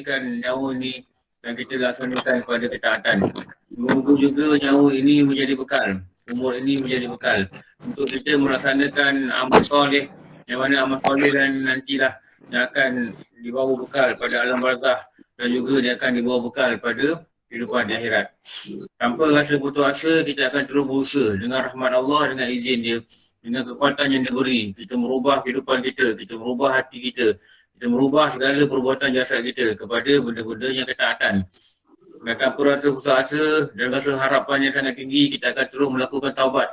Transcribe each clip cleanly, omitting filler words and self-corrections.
nyawa ni dan kita laksanakan pada ketaatan. Moga juga nyawa ini menjadi bekal, umur ini menjadi bekal untuk kita melaksanakan amal soleh, yang mana amal soleh dan nantilah yang akan dibawa bekal pada alam barzah dan juga dia akan dibawa bekal pada kehidupan di akhirat. Tanpa rasa putus asa, kita akan terus berusaha dengan rahmat Allah, dengan izin dia, dengan kekuatan yang diberi. Kita merubah kehidupan kita, kita merubah hati kita merubah segala perbuatan jasad kita kepada benda-benda yang ketaatan. Dan tanpa rasa putus asa dan rasa harapan yang sangat tinggi, kita akan terus melakukan taubat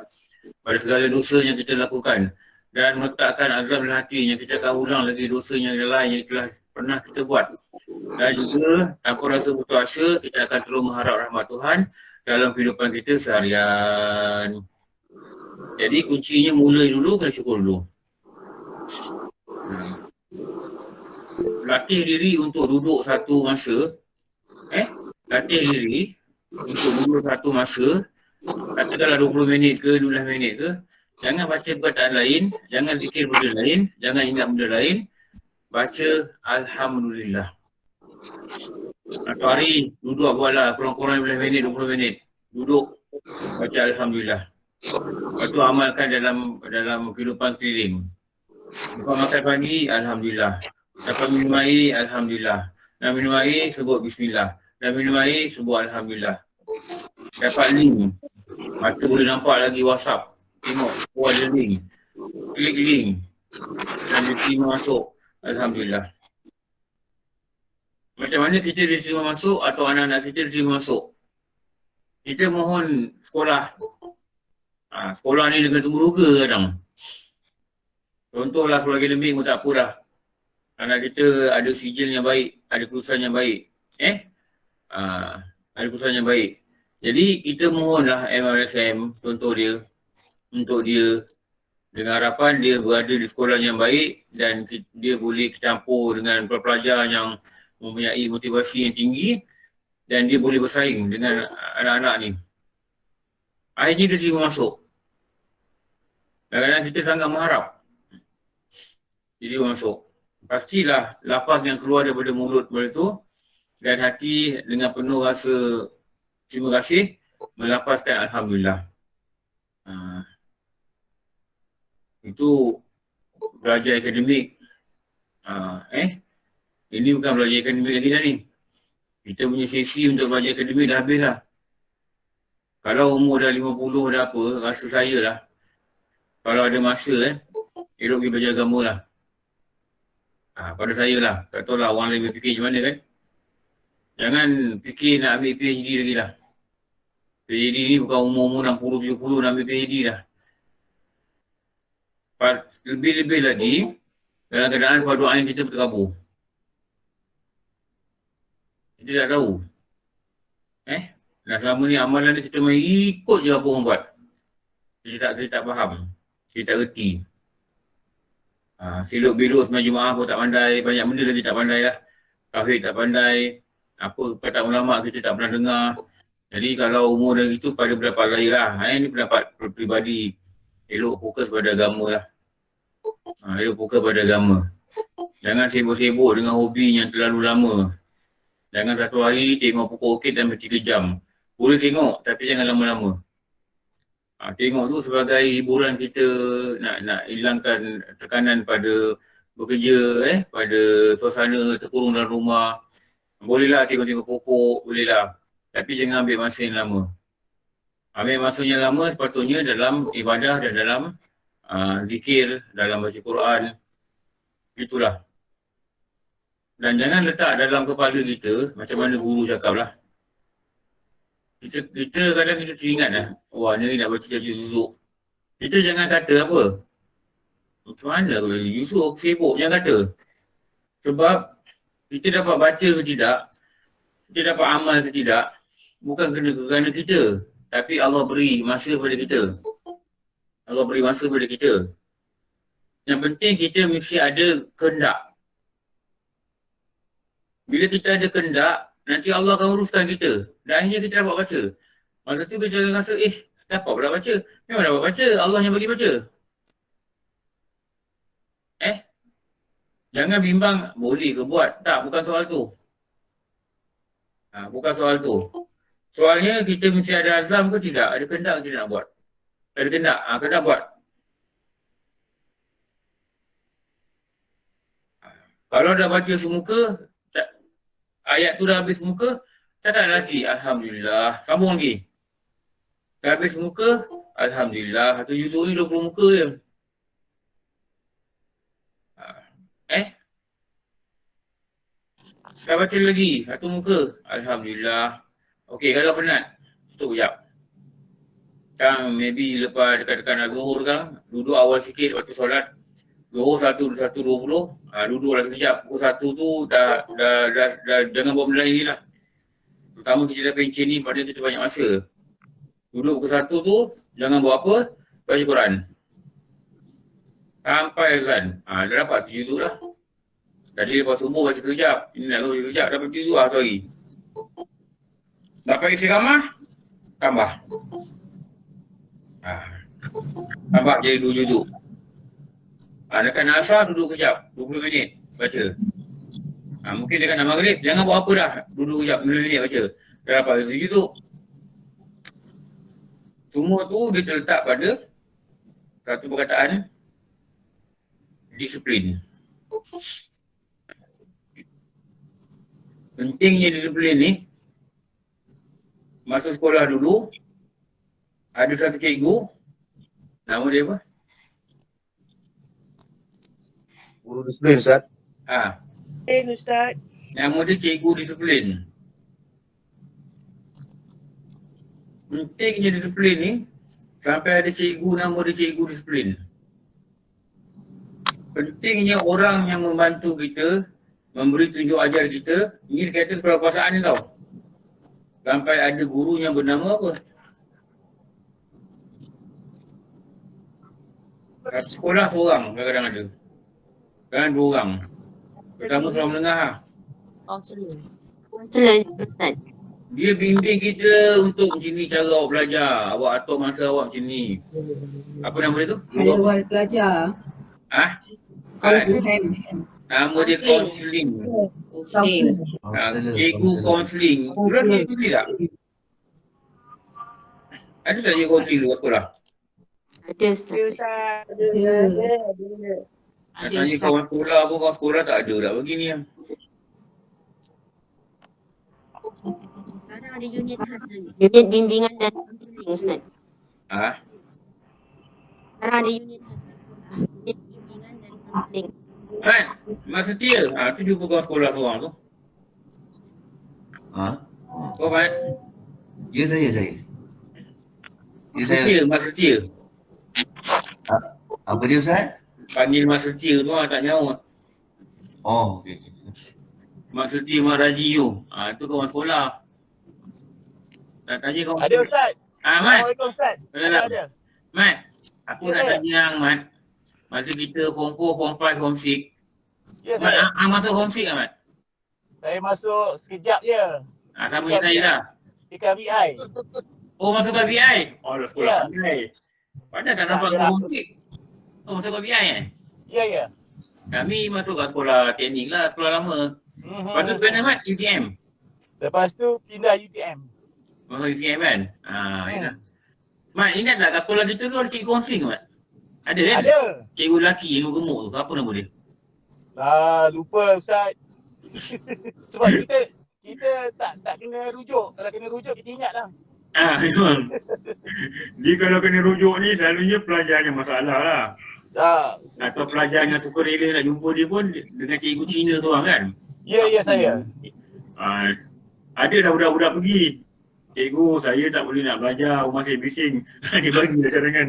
pada segala dosa yang kita lakukan dan meletakkan azam dalam hati yang kita akan ulang lagi dosa yang lain yang telah pernah kita buat. Dan juga tanpa rasa putus asa, kita akan terus mengharap rahmat Tuhan dalam kehidupan kita seharian. Jadi kuncinya mulai dulu, kena syukur dulu. Latih diri untuk duduk satu masa. Latih diri untuk duduk satu masa. Katakanlah 20 minit ke, 12 minit ke. Jangan baca perkataan lain, jangan fikir benda lain, jangan ingat benda lain. Baca Alhamdulillah. Satu hari duduk buatlah kurang-kurang 15 minit, 20 minit. Duduk baca Alhamdulillah. Lepas tu amalkan dalam kehidupan keliling. Lepas makan pagi, Alhamdulillah. Dapat minum air, Alhamdulillah. Dan minum air, sebut Bismillah. Dan minum air, sebut Alhamdulillah. Dapat link. Mata boleh nampak lagi WhatsApp. Tengok, ada link. Klik link. Dan diterima masuk. Alhamdulillah. Macam mana kita diterima masuk atau anak-anak kita diterima masuk? Kita mohon sekolah. Sekolah ni dengan temuruga kadang. Contohlah sekolah akademik pun tak apa dah. Anak kita ada sijil yang baik, ada kelulusan yang baik. Ada kelulusan yang baik. Jadi kita mohonlah MRSM, contoh dia, untuk dia dengan harapan dia berada di sekolah yang baik dan dia boleh campur dengan pelajar yang mempunyai motivasi yang tinggi dan dia boleh bersaing dengan anak-anak ni. Akhirnya dia terima masuk. Kadang-kadang kita sangat mengharap dia terima masuk. Pastilah lafaz yang keluar daripada mulut itu dan hati dengan penuh rasa terima kasih melafazkan Alhamdulillah. Itu belajar akademik. Ini bukan belajar akademik lagi dah ni. Kita punya sesi untuk belajar akademik dah habis lah. Kalau umur dah 50 dah apa, rasa saya lah. Kalau ada masa elok pergi belajar agama lah. Pada saya lah. Tak tahu lah orang lain berfikir macam mana kan. Jangan fikir nak ambil PhD lagi lah. PhD ni bukan umur 60-70 nak ambil PhD dah. Lebih-lebih lagi dalam keadaan pada doa yang kita berterabur. Kita tak tahu. Dan selama ni amalan ni kita main ikut je apa orang buat. Kita tak faham. Kita tak reti. Siluk biru semua Jumaat pun tak pandai. Banyak benda lagi tak pandai lah. Tauhid tak pandai. Apa perkataan ulama kita tak pernah dengar. Jadi kalau umur dah gitu pada pendapat lahir lah. Ini pendapat peribadi. Elok fokus pada agama lah. Elok fokus pada agama. Jangan sibuk-sibuk dengan hobi yang terlalu lama. Jangan satu hari tengok pokok orkid dan 3 jam. Boleh tengok tapi jangan lama-lama. Tengok tu sebagai hiburan kita nak hilangkan tekanan pada bekerja, pada suasana terkurung dalam rumah. Bolehlah tengok-tengok pokok, bolehlah. Tapi jangan ambil masa yang lama. Ambil masa yang lama sepatutnya dalam ibadah dan dalam zikir, dalam baca Quran. Itulah. Dan jangan letak dalam kepala kita macam mana guru cakap lah. Kita kadang kita teringat lah. Wah, ni nak baca Cacik Yusuf. Kita jangan kata apa. Macam mana kalau Yusuf sibuk, jangan kata. Sebab kita dapat baca ke tidak, kita dapat amal ke tidak, bukan kerana kita. Tapi Allah beri masa kepada kita. Allah beri masa kepada kita. Yang penting kita mesti ada kehendak. Bila kita ada kehendak, nanti Allah akan uruskan kita. Dan akhirnya kita dapat baca. Masa tu kita jangan rasa, dapat pula baca. Memang dapat baca, Allah yang bagi baca. Jangan bimbang, boleh ke buat? Tak, bukan soal tu. Bukan soal tu. Soalnya kita mesti ada azam ke tidak? Ada kehendak ke tidak nak buat? Ada kehendak, kena buat. Kalau dah baca semuka, ayat tu dah habis muka, cakap lagi, Alhamdulillah. Sambung lagi. Dah habis muka, Alhamdulillah. Satu juzuk ni 20 muka je. Dah baca lagi, satu muka. Alhamdulillah. Okey, kalau penat, tutup sekejap. Sekarang maybe lepas dekat-dekat nak zuhur kan, duduk awal sikit waktu solat. Zuhur 1:20, duduklah sekejap. Pukul 1 tu dah jangan buat benda lain lah. Pertama kita dah pencen ni, pada kita banyak masa. Duduk pukul 1 tu, jangan buat apa, baca Quran. Sampai azan. Dah dapat 7 tu lah. Tadi lepas subuh baca sekejap. Ini nak baca sekejap, dapat 7 tu sorry. Dapat isi ramah, tambah. Tambah jadi 2 juzuk. Dekat asar duduk kejap, 20 minit baca. Mungkin dekat nak maghrib, jangan buat apa dah. Duduk kejap, 20 minit baca. Dah dapat 7 juzuk. Semua tu dia terletak pada satu perkataan disiplin. Pentingnya disiplin ni, masa sekolah dulu, ada satu cikgu, nama dia apa? Guru disiplin, Ustaz. Ustaz. Nama dia cikgu disiplin. Pentingnya disiplin ni, sampai ada cikgu nama dia cikgu disiplin. Pentingnya orang yang membantu kita, memberi tunjuk ajar kita, ini kata perasaan ni tau. Sampai ada guru yang bernama apa? Kat sekolah seorang kadang-kadang ada. Kadang 2 orang. Pertama seorang menengah lah. Kaunselor. Ustaz. Dia bimbing kita untuk macam ni cara awak belajar. Awak atur masa awak macam ni. Apa nama dia tu? Awal pelajar. Kaunseling. Nama dia counselling. Cikgu counselling. Kurang cikgu ni tak? Ada tak cikgu counselling kat sekolah? Ada Ustaz. Nak tanya kawan sekolah pun, kawan sekolah tak ada tak begini yang. Sekarang ada unit khas lagi. Unit bimbingan dan kaunseling, Ustaz. Sekarang ada unit khas kat sekolah. Unit bimbingan dan kaunseling. Mas Setia. Tu jumpa kawan sekolah seorang tu. Kau Mat? Ya, saya. Ya, saya. Setia, Mas Setia. Apa dia, Ustaz? Panggil Mas Setia tu tak nyawa. Oh, okey. Mas Setia Mahraji tu. Tu kawan sekolah. Nak tanya kawan. Ada Ustaz. Mat. Assalamualaikum Ustaz. Ada. Mat, aku nak tanya yang Mat. Masa kita form 4, form 5, form 6. Ya saya. Mat, masuk form 6 kan Mat? Saya masuk sekejap je. Sama dengan saya lah. Dekat VI. Oh, masuk ke VI? Oh, dah sekolah Ya. VI. Padahal tak nampak Ya. form 6. Oh, masuk ke VI Ya. Kami masuk kat sekolah teknik lah, sekolah lama. Lepas tu mana Mat? UTM. Lepas tu pindah UTM. Masuk UTM kan? Yalah. Mat, ingat tak kat sekolah kita tu ada cikgu counselling Mat? Ada kan? Ada. Cikgu lelaki yang gemuk tu, apa nama dia? Lupa Ustaz. Sebab kita tak kena rujuk. Kalau kena rujuk kita ingat lah. Memang. Dia kalau kena rujuk ni selalunya pelajar yang masalah lah. Atau pelajar yang suka rela nak jumpa dia pun dengan cikgu Cina tu orang kan? Ya saya. Ada dah budak-budak pergi. Cikgu, saya tak boleh nak belajar, rumah saya bising. Dia bagi dah cadangan.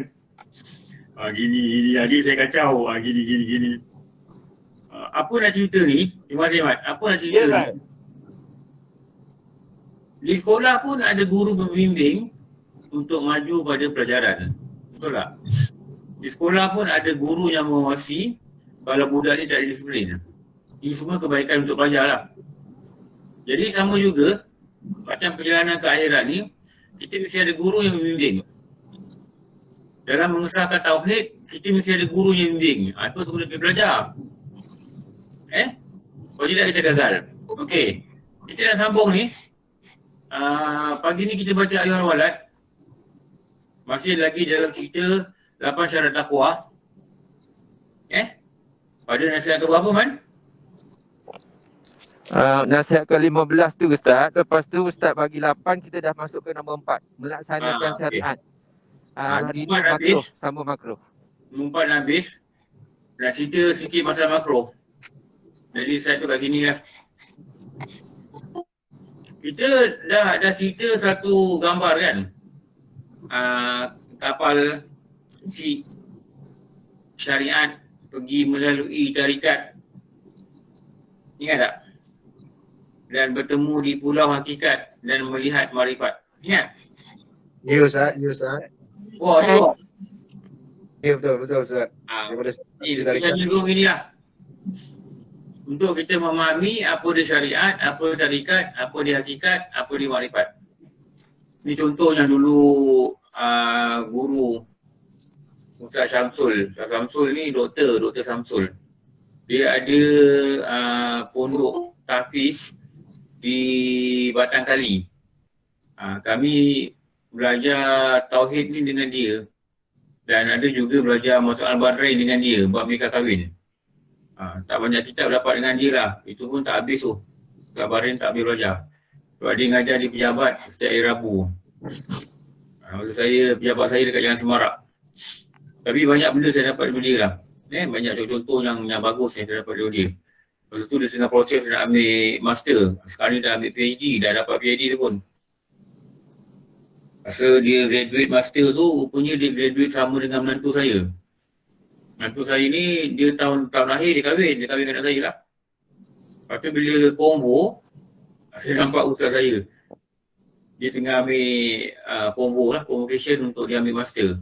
Gini, adik saya kacau. Gini. Apa nak cerita ni? Terima kasih Mat. Apa nak cerita ni? Di sekolah pun ada guru pembimbing untuk maju pada pelajaran. Betul tak? Di sekolah pun ada guru yang mengawasi kalau budak ni tak ada disiplin. Ini semua kebaikan untuk pelajar lah. Jadi sama juga, macam perjalanan ke akhirat ni, kita mesti ada guru yang membimbing. Dalam mengesahkan tauhid, kita mesti ada guru yang membimbing. Itu untuk kita belajar. Kalau tidak kita gagal. Okey. Kita dah sambung ni. Pagi ni kita baca ayat walat. Masih lagi dalam cerita 8 syarat takwa. Pada nasihat ke berapa, Man? Nasihat ke-15 tu Ustaz. Lepas tu Ustaz bagi 8, kita dah masuk ke nombor 4. Melaksanakan Okey. syariat. Hari ni Nombor 4 makruh, habis. sama makruh. Nombor 4 habis. Nak cerita sikit pasal makro. Jadi saya tu kat sini lah. Kita dah cerita satu gambar kan. Kapal si syariat pergi melalui tarikat. Ingat tak? Dan bertemu di pulau hakikat dan melihat marifat. Ingat? Ya Ustaz, ya Ustaz. Wah, tu. Ya betul Ustaz. Daripada Kita dulu ini lah. Untuk kita memahami apa dia syariat, apa dia tarikat, apa dia hakikat, apa dia marifat. Ini contoh yang dulu guru Ustaz Syamsul. Ustaz Syamsul ni Dr. Syamsul. Dia ada pondok tahfiz di Batang Kali. Kami belajar tauhid ni dengan dia. Dan ada juga belajar Masuk Al-Badrain dengan dia, buat nikah kahwin. Tak banyak kitab dapat dengan dia lah. Itu pun tak habis tu. Al-Badrain tak habis belajar. Sebab dia ngajar di pejabat setiap hari Rabu. Masa saya, pejabat saya dekat Jalan Semarak. Tapi banyak benda saya dapat daripada dia lah. Banyak contoh yang bagus yang saya dapat daripada dia. Lepas tu dia tengah proses nak ambil master. Sekarang ni dah ambil PhD, dah dapat PhD dia pun. Masa dia graduate master tu, rupanya dia graduate sama dengan menantu saya. Menantu saya ni, dia tahun akhir dia kahwin dengan anak saya lah. Lepas tu bila combo, saya nampak ustaz saya. Dia tengah ambil combo lah, convocation untuk dia ambil master.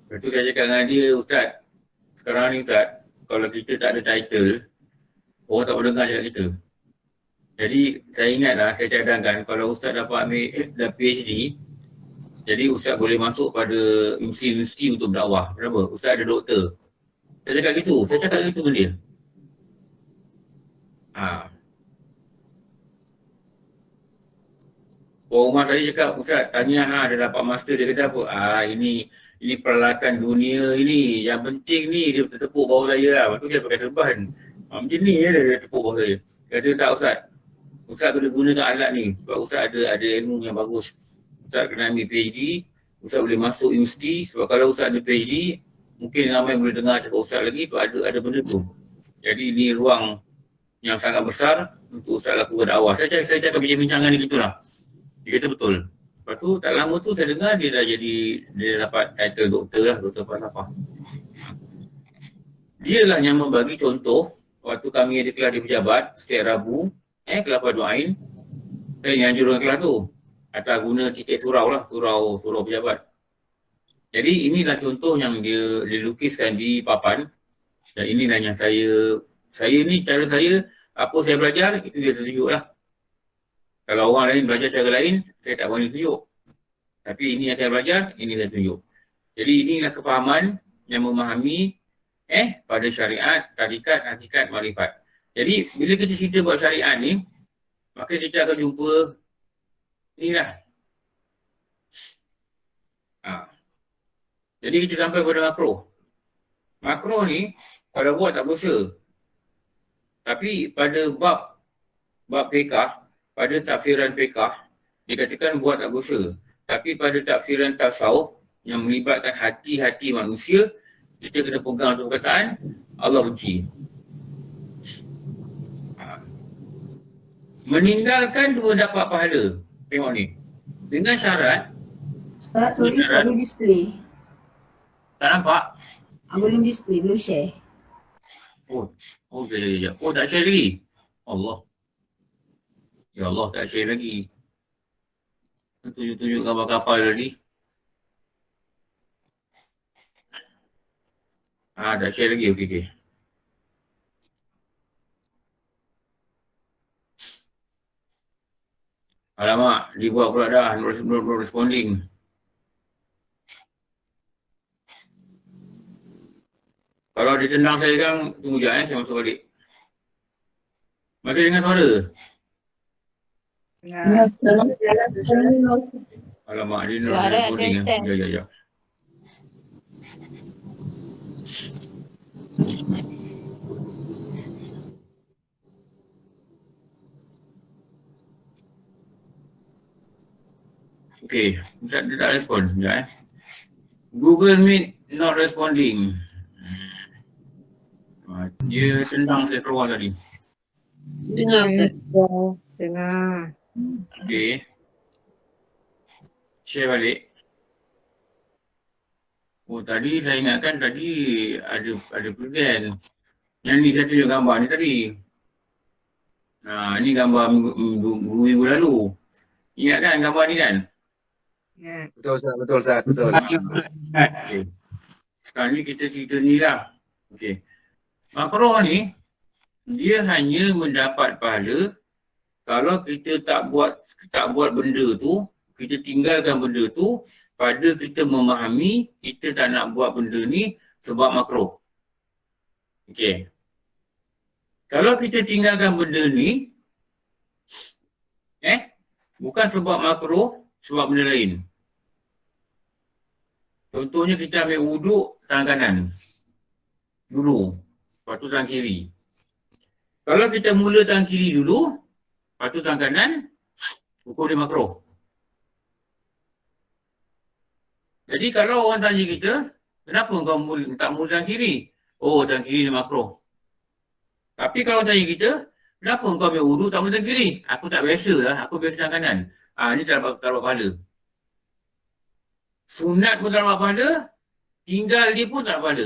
Lepas tu dia cakap dengan dia, Ustaz, sekarang ni Ustaz, kalau kita tak ada title, orang tak boleh dengar cakap kita. Jadi saya ingatlah, saya cadangkan kalau Ustaz dapat ambil PhD, jadi Ustaz boleh masuk pada universiti untuk berdakwah. Kenapa? Ustaz ada doktor. Saya cakap gitu dengan dia. Orang rumah saya cakap, Ustaz, tanya dia dapat master, dia kata apa? Ini peralatan dunia ini. Yang penting ni dia tepuk bawah saya lah. Lepas tu dia pakai serban. Macam ni dia tepuk bawah saya. Dia kata tak Ustaz. Ustaz kena gunakan alat ni. Sebab Ustaz ada ilmu yang bagus. Ustaz kena ambil PhD. Ustaz boleh masuk universiti. Sebab kalau Ustaz ada PhD, mungkin ramai boleh dengar cakap Ustaz lagi. Sebab ada benda tu. Jadi ini ruang yang sangat besar untuk Ustaz lakukan dakwah. Saya cakap bincang-bincangan ni gitulah. Dia kata betul. Lepas tu tak lama tu saya dengar dia dapat title doktor lah, doktor falsafah. Dia lah yang membagi contoh waktu kami ada kelas di pejabat setiap Rabu, kelas Fardhu Ain. Saya yang anjur kelas tu. Atas guna titik surau lah, surau pejabat. Jadi inilah contoh yang dia lukiskan di papan. Dan inilah yang saya ni cara saya, apa saya belajar, itu dia tunjuk lah. Kalau orang lain belajar cara lain, saya tak boleh tunjuk. Tapi ini yang saya belajar, ini saya tunjuk. Jadi inilah kefahaman yang memahami pada syariat, tarikat, hakikat, marifat. Jadi bila kita cerita buat syariat ni, maka kita akan jumpa inilah. Jadi kita sampai pada makro. Makro ni, kalau buat tak berdosa. Tapi pada bab fiqah, pada tafsiran fiqah, dikatakan buat tak berdosa. Tapi pada tafsiran tasawuf yang melibatkan hati-hati manusia, kita kena pegang tu perkataan Allah benci. Meninggalkan dua dapat pahala. Tengok ni. Dengan syarat. Ustaz, sorry saya belum display. Tak nampak? Belum display, belum share. Oh, sekejap. Oh, tak share lagi? Allah. Ya Allah, tak share lagi. Tunjuk-tunjuk gambar kapal tadi. Tak share lagi. Okey. Alamak, dibuat pula dah. No responding. Kalau dia tendang saya sekarang, tunggu sekejap saya masuk balik. Masih dengar suara? Nah, Alamak, dia nak Suara recording ada eh. Ya. Okay, Ustaz dia tak respon. Sekejap eh. Google Meet not responding. Dia tendang saya keluar tadi. Dengar Ustaz. Dengar. Okay. Share balik. Oh, tadi saya ingatkan tadi ada present. Yang ni saya tunjuk gambar ni tadi. Ni gambar minggu lalu. Ingat kan gambar ni kan? Betul Ustaz, betul Ustaz, betul. Okay. Sekarang ni kita cerita ni lah. Okay. Makruh ni, dia hanya mendapat pahala kalau kita tak buat benda tu, kita tinggalkan benda tu pada kita memahami kita tak nak buat benda ni sebab makruh. Okay. Kalau kita tinggalkan benda ni, bukan sebab makruh, sebab benda lain. Contohnya kita ambil wuduk tangan kanan dulu, lepas tu tangan kiri. Kalau kita mula tangan kiri dulu, lepas tu tangan kanan, hukum dia makruh. Jadi kalau orang tanya kita, kenapa kau tak mula tangan kiri? Oh, tangan kiri dia makruh. Tapi kalau tanya kita, kenapa kau ambil wuduk tak mula tangan kiri? Aku tak biasa lah, aku biasa tangan kanan. Ni tak dapat pahala. Sunat pun tak dapat pahala, tinggal dia pun tak dapat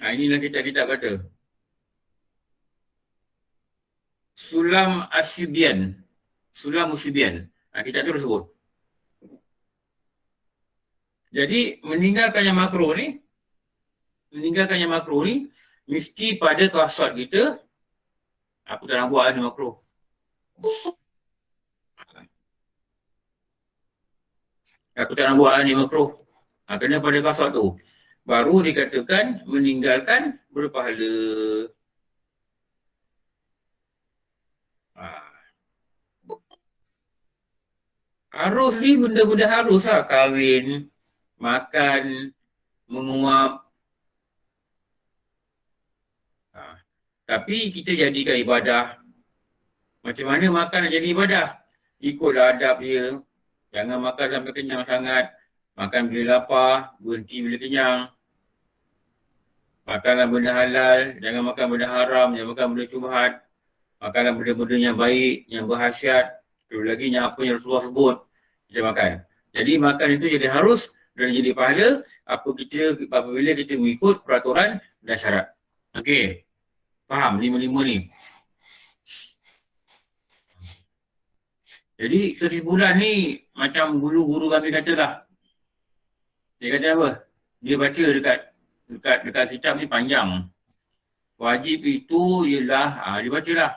pahala. Inilah kitab-kitab kata. Sulam Asyibian. Sulam Musyibian. Kitab tu disebut. Jadi, meninggalkan yang makruh ni, mesti pada kasut kita, aku tak nak buat ni makruh. Aku tak nak buat ni makruh. Kena pada kasut tu. Baru dikatakan meninggalkan berpahala. Harus ni benda-benda harus lah. Kahwin, makan, menguap. Tapi kita jadikan ibadah. Macam mana makan nak jadi ibadah? Ikutlah adab dia. Jangan makan sampai kenyang sangat. Makan bila lapar, berhenti bila kenyang. Makanlah benda halal, jangan makan benda haram, jangan makan benda syubhat. Makanlah benda-benda yang baik, yang berkhasiat. Terus lagi yang apa yang Rasulullah sebut, kita makan. Jadi makan itu jadi harus dan jadi pahala apabila kita mengikut peraturan dan syarat. Okey. Faham 5-5 ni? Jadi kesimpulan ni macam guru-guru kami kata lah. Dia kata apa? Dia baca dekat kitab ni panjang. Wajib itu ialah, dia baca lah.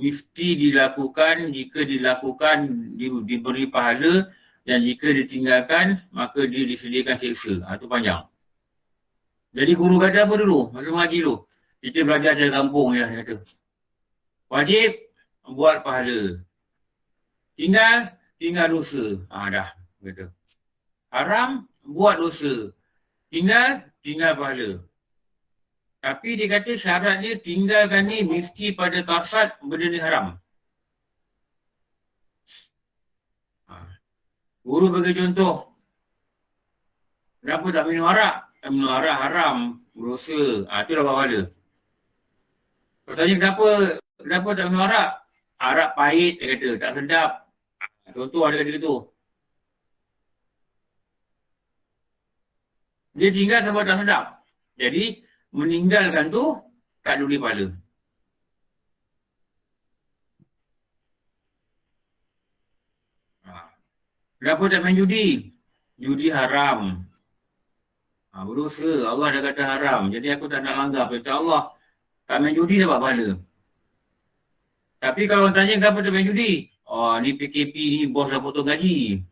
Mesti dilakukan, jika dilakukan diberi pahala dan jika ditinggalkan maka dia disediakan siksa. Itu panjang. Jadi guru kata apa dulu? Masa mengaji dulu. Kita belajar cara kampung je, dia kata. Wajib buat pahala. Tinggal dosa. Dah, kata. Haram, buat dosa. Tinggal pahala. Tapi dia kata syarat dia tinggalkan ni mesti pada kasat benda ni haram. Guru bagi contoh. Kenapa tak minum arak? Minum arak haram, dosa. Itu dah pahala. Kalau tanya kenapa tak minum arak? Arak pahit, dia kata, tak sedap. Contoh ada kata gitu. Dia tinggal sebab tak sedap. Jadi, meninggalkan tu tak diberi pahala. Kenapa tak main judi? Judi haram. Berdosa. Allah dah kata haram. Jadi aku tak nak langgar perintah Allah. Tak main judi dapat pahala. Tapi kalau orang tanya kenapa tak main judi? Ni PKP ni bos dah potong gaji.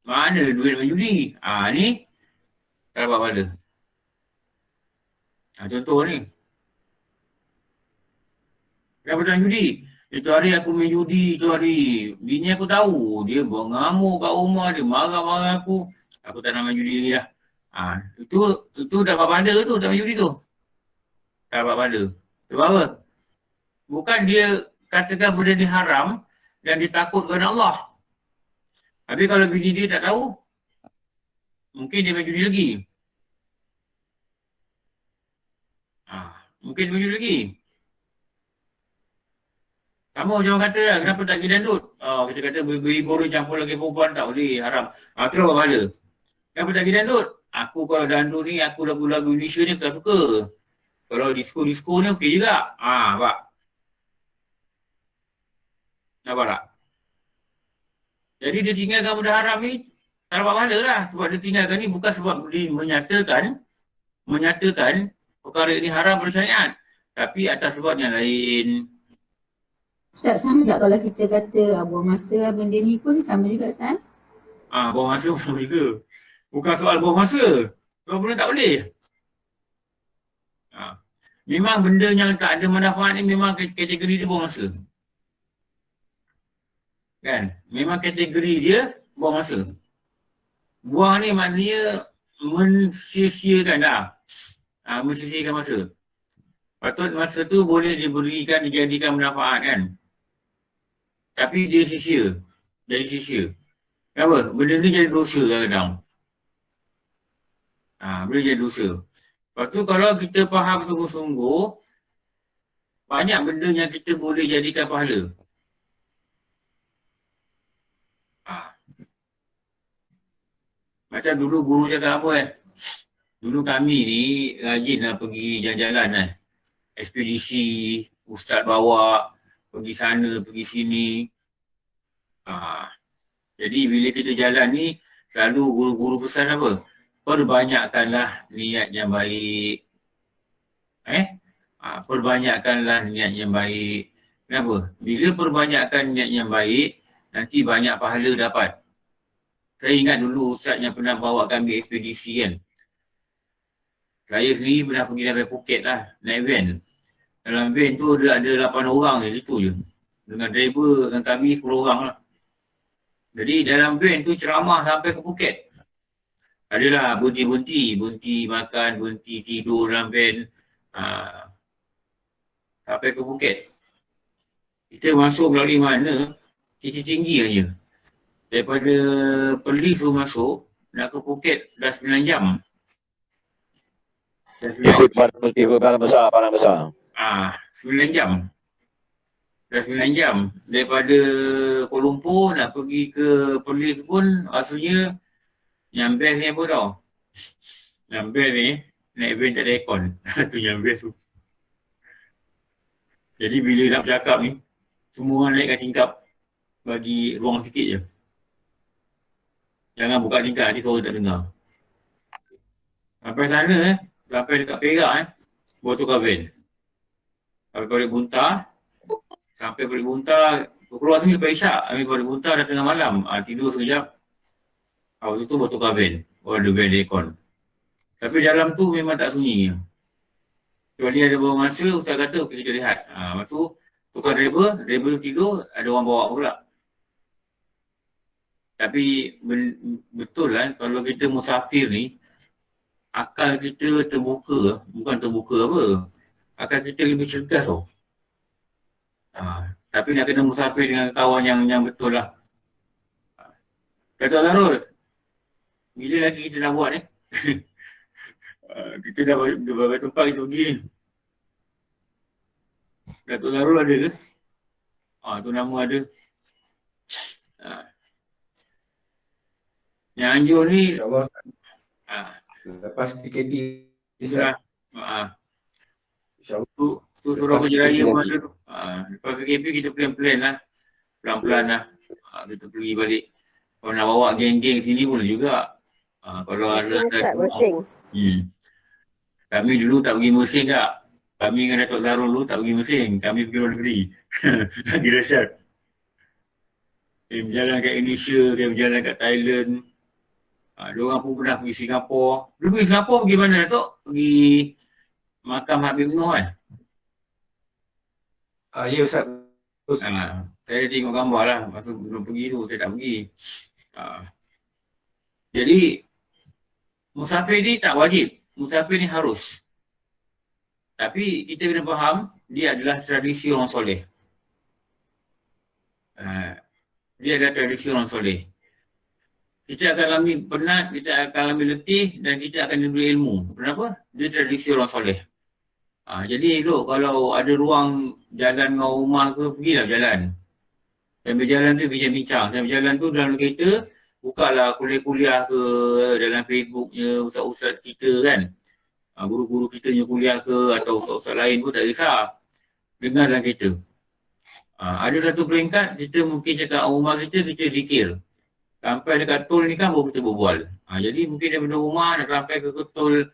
Mana duit main judi? Ni tak dapat pahala. Contoh ni. Kenapa tak judi? Itu hari aku main judi tu hari. Bini aku tahu. Dia mengamuk kat rumah. Dia marah-marah aku. Aku tak nak main judi lagi dah. Itu dapat pahala tu tak main judi tu. Tak dapat pahala. Sebab apa? Bukan dia katakan benda ni haram dan dia takut kepada Allah. Tapi kalau bini dia tak tahu, mungkin dia main judi lagi. Mungkin dia main judi lagi. Sama macam orang kata lah, kenapa tak pergi dandut? Kita kata beribu campur lagi perempuan tak boleh, haram. Itu dapat pahala. Kenapa tak pergi dandut? Aku kalau dandut ni, aku lagu-lagu Indonesia ni tak suka. Kalau disco-disco ni okey juga. Nampak? Nampak tak? Jadi dia tinggalkan benda haram ni, tak dapat pahala lah. Sebab dia tinggalkan ni bukan sebab dia menyatakan perkara ini haram pada syariat. Tapi atas sebab yang lain. Ustaz, sama tak kalau kita kata buang masa benda ni pun sama juga Ustaz? Buang masa pun sama juga. Bukan soal buang masa. Sebab benda tak boleh. Memang benda yang tak ada manfaat ni memang kategori dia buang masa. Kan? Memang kategori dia buang masa. Buang ni maknanya mensia-siakan dah. Mensia-siakan masa. Patut masa tu boleh diberikan, dijadikan manfaat kan. Tapi dia sia-sia. Jadi sia-sia. Kenapa? Benda ni jadi dosa kadang-kadang. Boleh jadi dosa. Lepas tu kalau kita faham sungguh-sungguh, banyak benda yang kita boleh jadikan pahala. Macam dulu guru cakap apa dulu kami ni rajinlah pergi jalan-jalan ekspedisi, ustaz bawa, pergi sana, pergi sini. Jadi bila kita jalan ni, selalu guru-guru pesan apa? Perbanyakkanlah niat yang baik. Perbanyakkanlah niat yang baik. Kenapa? Bila perbanyakkan niat yang baik, nanti banyak pahala dapat. Saya ingat dulu ustaz yang pernah bawa kami ekspedisi kan. Saya sendiri pernah pergi sampai Phuket lah, naik van. Dalam van tu ada 8 orang je, itu je. Dengan driver, dengan kami 10 orang lah. Jadi dalam van tu ceramah sampai ke Phuket. Adalah berhenti makan, berhenti tidur dalam van. Sampai ke Phuket. Kita masuk melalui mana, titik tinggi aja. Daripada Perlis tu masuk, nak ke Phuket dah 9 jam. Ikut barang besar. 9 jam. Dah 9 jam. Daripada Kuala Lumpur nak pergi ke Perlis pun rasanya yang best ni apa tau? Yang best ni, naik van tak ada aircon. Tu yang best tu. Jadi bila nak bercakap ni, semua orang naikkan tingkap, bagi ruang sikit je. Jangan buka tingkap, nanti suara tak dengar. Sampai sana sampai dekat Perak baru tukar van. Sampai balik Buntar, keluar sini lepas Isyak, ambil balik Buntar dah tengah malam, tidur sekejap. Waktu tu baru tukar van, baru ada van aircon. Tapi dalam tu memang tak sunyi. Kecuali ada bawa masa, ustaz kata okey kita lihat. Lepas tu tukar driver tu tidur, ada orang bawa pula. Tapi betul lah kalau kita musafir ni, akal kita terbuka, bukan terbuka apa, akal kita lebih cergas tau. Tapi nak kena musafir dengan kawan yang betul lah. Kata Zarul, bila lagi kita nak buat ni? Kita dah berapa tempat kita pergi ni. Datuk Zarul ada ke? Tu nama ada. Yang Anjur ni Lepas PKP Itulah. Tu Surau Kerja pun ada tu. Lepas PKP kita plan-plan lah. Pelan-pelan lah. Kita pergi balik. Kalau nak bawa geng-geng sini boleh juga. Kalau ada Mersing. Kami dulu tak pergi Mersing tak. Kami dengan Datuk Zarul dulu tak pergi Mersing. Kami pergi luar negeri. Lagi dahsyat. Kami berjalan kat Indonesia, kami berjalan kat Thailand. Diorang pun pernah pergi Singapura. Dulu pergi Singapura pergi mana Datuk? Pergi makam Habib Noh kan? Ya Ustaz. Saya tengok gambar lah. Masa belum pergi tu, saya tak pergi. Jadi, musafir ni tak wajib. Musafir ni harus. Tapi kita kena faham, dia adalah tradisi orang soleh. Dia adalah tradisi orang soleh. Kita akan alami penat, kita akan alami letih dan kita akan diberi ilmu. Kenapa? Dia tradisi orang soleh. Jadi elok kalau ada ruang jalan dengan rumah ke, pergilah jalan. Dan berjalan tu bincang-bincang. Dan berjalan tu dalam kereta, bukalah kuliah-kuliah ke dalam Facebooknya ustaz-ustaz kita kan. Guru-guru kita punya kuliah ke atau ustaz-ustaz lain pun tak kisah. Dengar dalam kereta. Ada satu peringkat, kita mungkin cakap rumah kita zikir. Sampai dekat tol ni kan baru kita berbual. Jadi mungkin daripada rumah nak sampai ke tol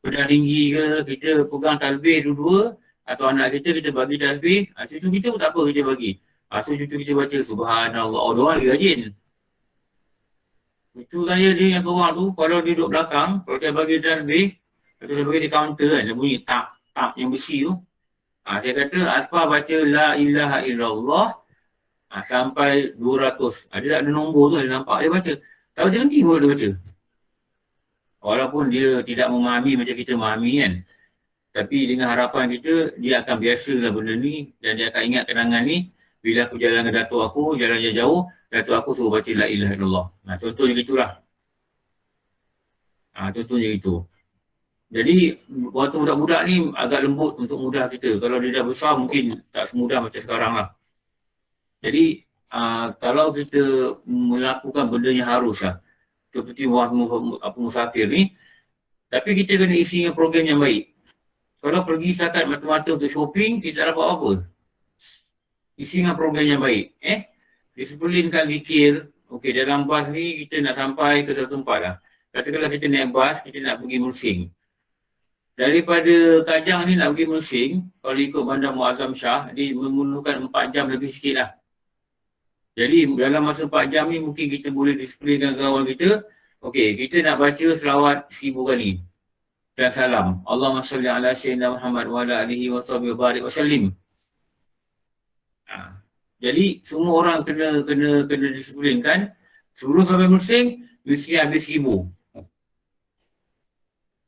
Pedang Tinggi ke, kita pegang tasbih dua-dua atau anak kita bagi tasbih, cucu kita pun tak apa kita bagi. So cucu kita baca subhanallah, doa dia rajin. Cucu saya dia yang keluar tu, kalau dia duduk belakang, kalau saya bagi tasbih, atau saya bagi di kaunter kan, dia bunyi tak yang besi tu. Saya kata Asfar baca la ilaha illallah sampai 200. Dia tak ada nombor tu, dia nampak dia baca. Tahu dia nanti baru dia baca. Walaupun dia tidak memahami macam kita memahami kan. Tapi dengan harapan kita, dia akan biasalah benda ni dan dia akan ingat kenangan ni. Bila aku jalan dengan datuk aku, jalan jauh, datuk aku suruh baca la ilaha illallah. Contohnya gitulah. Contohnya gitu. Jadi, waktu budak-budak ni agak lembut untuk mudah kita. Kalau dia dah besar mungkin tak semudah macam sekarang lah. Jadi, kalau kita melakukan benda yang harus lah. Seperti musafir ni, tapi kita kena isi dengan program yang baik. Kalau pergi setakat mata-mata untuk shopping, kita tak dapat apa. Isi dengan program yang baik. Disiplinkan zikir. Okey, dalam bas ni kita nak sampai ke satu tempat lah. Katakanlah kita naik bas, kita nak pergi Mersing. Daripada Kajang ni nak pergi Mersing, kalau ikut Bandar Muazzam Shah, dia memerlukan 4 jam lebih sikit lah. Jadi dalam masa 4 jam ni mungkin kita boleh disiplinkan kawan kita. Okey, kita nak baca selawat 1000 kali. Dan salam. Allahumma salli ala sayyidina Muhammad wa ala alihi wa sahbihi wa barik wa sallim. Jadi semua orang kena disiplinkan. Sebelum sampai Mersing, mesti habis 1000.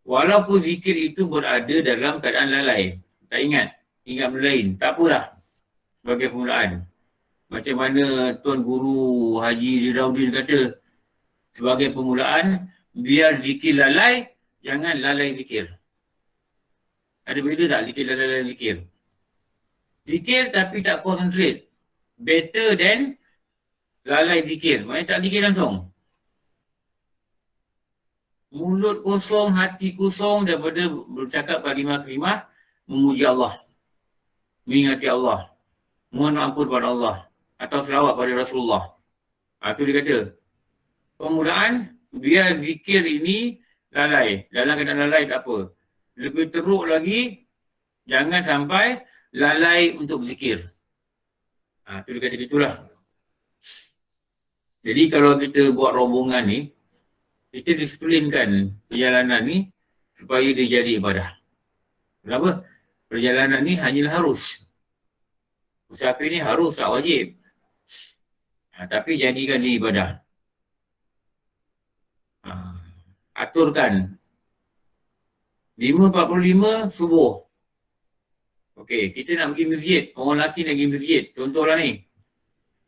Walaupun zikir itu berada dalam keadaan lalai. Tak ingat benda lain. Tak apalah. Sebagai permulaan. Macam mana Tuan Guru Haji Ridaudin kata, sebagai permulaan, biar zikir lalai, jangan lalai zikir. Ada beza tak zikir lalai zikir? Zikir tapi tak concentrate. Better than lalai zikir. Maksudnya tak zikir langsung. Mulut kosong, hati kosong daripada bercakap kalimah-kalimah memuji Allah. Mengingati Allah. Mohon ampun kepada Allah. Atau selawat pada Rasulullah. Itu dia kata. Permulaan, biar zikir ini lalai. Dalam keadaan lalai tak apa. Lebih teruk lagi, jangan sampai lalai untuk zikir. Itu dia kata gitulah. Jadi kalau kita buat rombongan ni, kita disiplinkan perjalanan ni supaya dia jadi ibadah. Kenapa? Perjalanan ni hanyalah harus. Musafir ni harus, tak wajib. Tapi jadikan dia ibadah. Aturkan. 5.45 subuh. Okey, kita nak pergi masjid. Orang lelaki nak pergi masjid. Contohlah ni.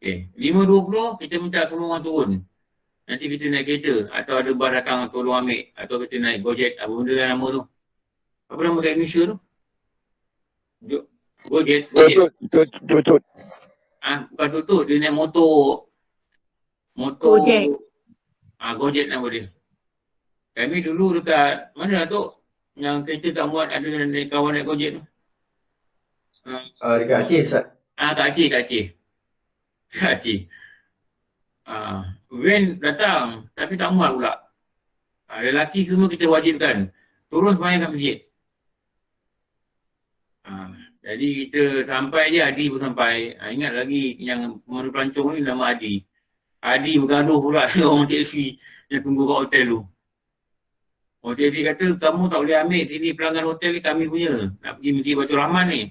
Okey, 5.20 kita minta semua orang turun. Nanti kita naik kereta. Atau ada bas datang tolong ambil. Atau kita naik Gojek. Apa benda yang nama tu? Apa nama kat Indonesia tu? Gojek. Tutut. Bukan tutut, dia naik motor. Gojek. Gojek nama dia. Kami dulu dekat, mana lah tu? Yang kereta tak muat, ada kawan naik Gojek tu. Dekat Aceh Ustaz. Kat Aceh. Van datang, tapi tak muat pula. Lelaki semua kita wajibkan turun sembahyang kat masjid. Jadi kita sampai je, Adi pun sampai. Ingat lagi yang pemandu pelancong ni nama Adi. Adi bergaduh pula dengan orang teksi yang tunggu kat hotel tu. Hotel tu kata kamu tak boleh ambil, ini pelanggan hotel ni kami punya. Nak pergi Masjid Baitur Rahman ni.